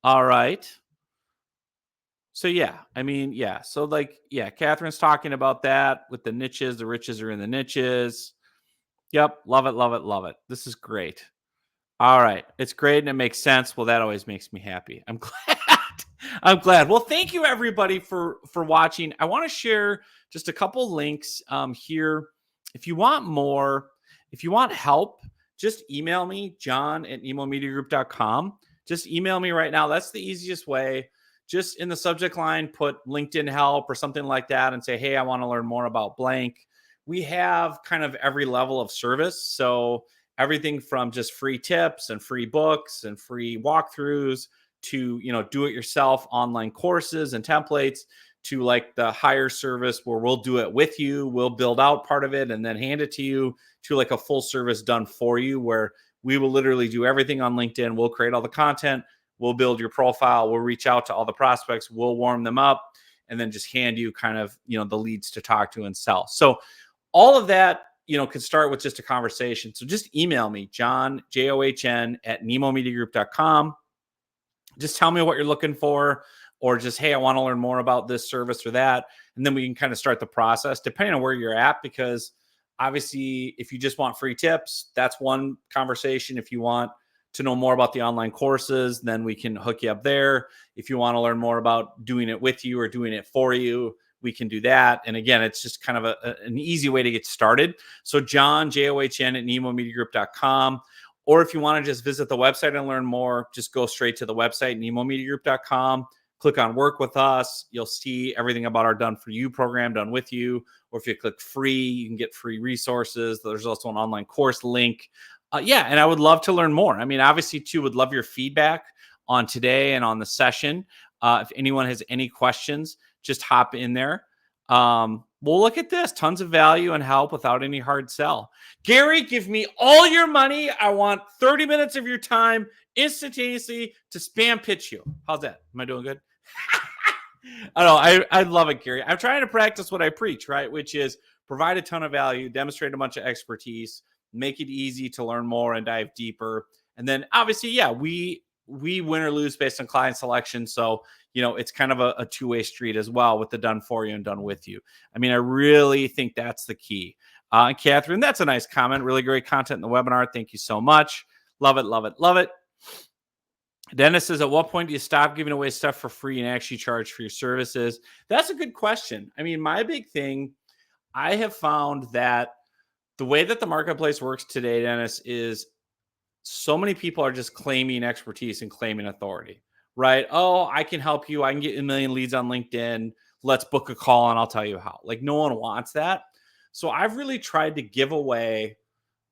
All right. So Catherine's talking about that with the niches. The riches are in the niches. Yep. Love it, love it, love it. This is great. All right. It's great and it makes sense. Well, that always makes me happy. I'm glad. I'm glad. Well, thank you everybody for watching. I want to share just a couple links here. If you want more, if you want help, just email me, john@nemomediagroup.com. Just email me right now. That's the easiest way. Just in the subject line, put LinkedIn help or something like that and say, hey, I want to learn more about blank. We have kind of every level of service. So everything from just free tips and free books and free walkthroughs to, do-it-yourself online courses and templates, to like the higher service where we'll do it with you. We'll build out part of it and then hand it to you, to like a full service done for you, where we will literally do everything on LinkedIn. We'll create all the content. We'll build your profile. We'll reach out to all the prospects. We'll warm them up and then just hand you kind of, the leads to talk to and sell. So all of that, can start with just a conversation. So just email me, John, JOHN @nemomediagroup.com. Just tell me what you're looking for, or just, hey, I want to learn more about this service or that. And then we can kind of start the process depending on where you're at, because obviously if you just want free tips, that's one conversation. If you want to know more about the online courses, then we can hook you up there. If you want to learn more about doing it with you or doing it for you, we can do that. And again, it's just kind of an easy way to get started. So John, JOHN @nemomediagroup.com. Or if you want to just visit the website and learn more, just go straight to the website, nemomediagroup.com. Click on work with us. You'll see everything about our Done For You program, done with you. Or if you click free, you can get free resources. There's also an online course link. And I would love to learn more. I mean, obviously, too, would love your feedback on today and on the session. If anyone has any questions, just hop in there. We'll look at this. Tons of value and help without any hard sell. Gary, give me all your money. I want 30 minutes of your time instantaneously to spam pitch you. How's that? Am I doing good? I know. I love it, Gary. I'm trying to practice what I preach, right? Which is provide a ton of value, demonstrate a bunch of expertise, make it easy to learn more and dive deeper. And then obviously, we win or lose based on client selection. So, it's kind of a two-way street as well with the done for you and done with you. I mean, I really think that's the key. Catherine, that's a nice comment. Really great content in the webinar. Thank you so much. Love it, love it, love it. Dennis says, at what point do you stop giving away stuff for free and actually charge for your services? That's a good question. I mean, my big thing, I have found that the way that the marketplace works today, Dennis, is so many people are just claiming expertise and claiming authority, right? Oh, I can help you. I can get a million leads on LinkedIn. Let's book a call and I'll tell you how. Like, no one wants that. So I've really tried to give away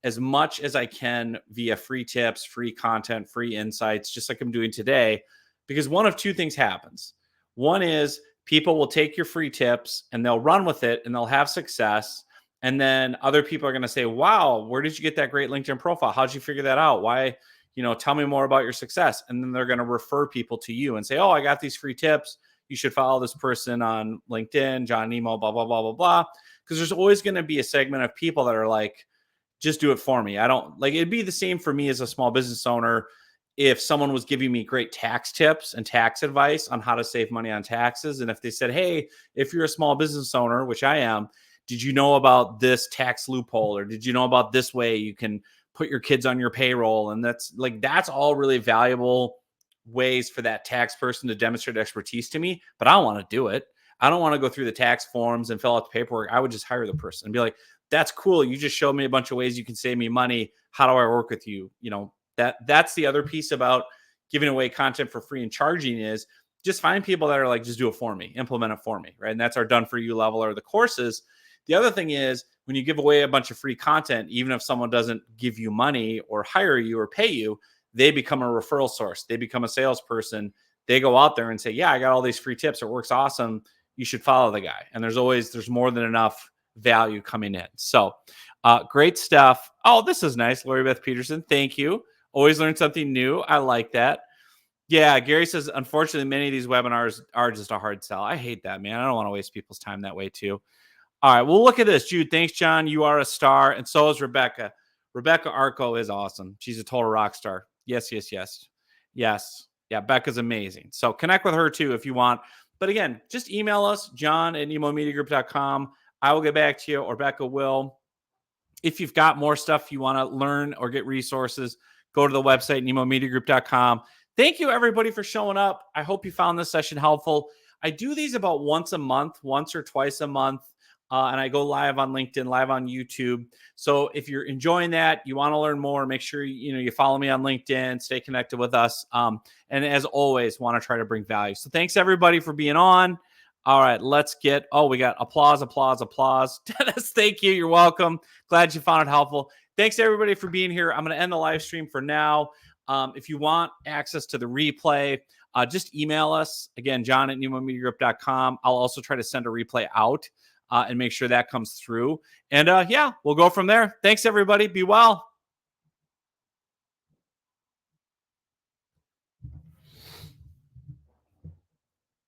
as much as I can via free tips, free content, free insights, just like I'm doing today, because one of two things happens. One is people will take your free tips and they'll run with it and they'll have success. And then other people are going to say, wow, where did you get that great LinkedIn profile? How'd you figure that out? Why, tell me more about your success. And then they're going to refer people to you and say, oh, I got these free tips. You should follow this person on LinkedIn, John Nemo, blah, blah, blah, blah, blah. Because there's always going to be a segment of people that are like, just do it for me. I don't like it'd be the same for me as a small business owner. If someone was giving me great tax tips and tax advice on how to save money on taxes, and if they said, hey, if you're a small business owner, which I am, did you know about this tax loophole? Or did you know about this way you can put your kids on your payroll? And that's all really valuable ways for that tax person to demonstrate expertise to me, but I don't want to do it. I don't want to go through the tax forms and fill out the paperwork. I would just hire the person and be like, that's cool. You just showed me a bunch of ways you can save me money. How do I work with you? That's the other piece about giving away content for free and charging is just find people that are like, just do it for me, implement it for me. Right. And that's our done for you level or the courses. The other thing is when you give away a bunch of free content, even if someone doesn't give you money or hire you or pay you, they become a referral source. They become a salesperson. They go out there and say, yeah, I got all these free tips. It works awesome. You should follow the guy. And there's more than enough value coming in. So great stuff. Oh, this is nice. Lori Beth Peterson. Thank you. Always learn something new. I like that. Yeah. Gary says, unfortunately, many of these webinars are just a hard sell. I hate that, man. I don't want to waste people's time that way too. All right. Well, look at this. Jude, thanks, John. You are a star. And so is Rebecca. Rebecca Arco is awesome. She's a total rock star. Yes, yes, yes. Yes. Yeah. Becca's amazing. So connect with her too if you want. But again, just email us, john@nemomediagroup.com. I will get back to you, or Becca will. If you've got more stuff you want to learn or get resources, go to the website, nemomediagroup.com. Thank you, everybody, for showing up. I hope you found this session helpful. I do these about once or twice a month. And I go live on LinkedIn, live on YouTube. So if you're enjoying that, you want to learn more, make sure you follow me on LinkedIn, stay connected with us. And as always, want to try to bring value. So thanks everybody for being on. All right, we got applause. Dennis, thank you. You're welcome. Glad you found it helpful. Thanks everybody for being here. I'm going to end the live stream for now. If you want access to the replay, just email us. Again, john@nemomediagroup.com. I'll also try to send a replay out and make sure that comes through. And we'll go from there. Thanks, everybody. Be well.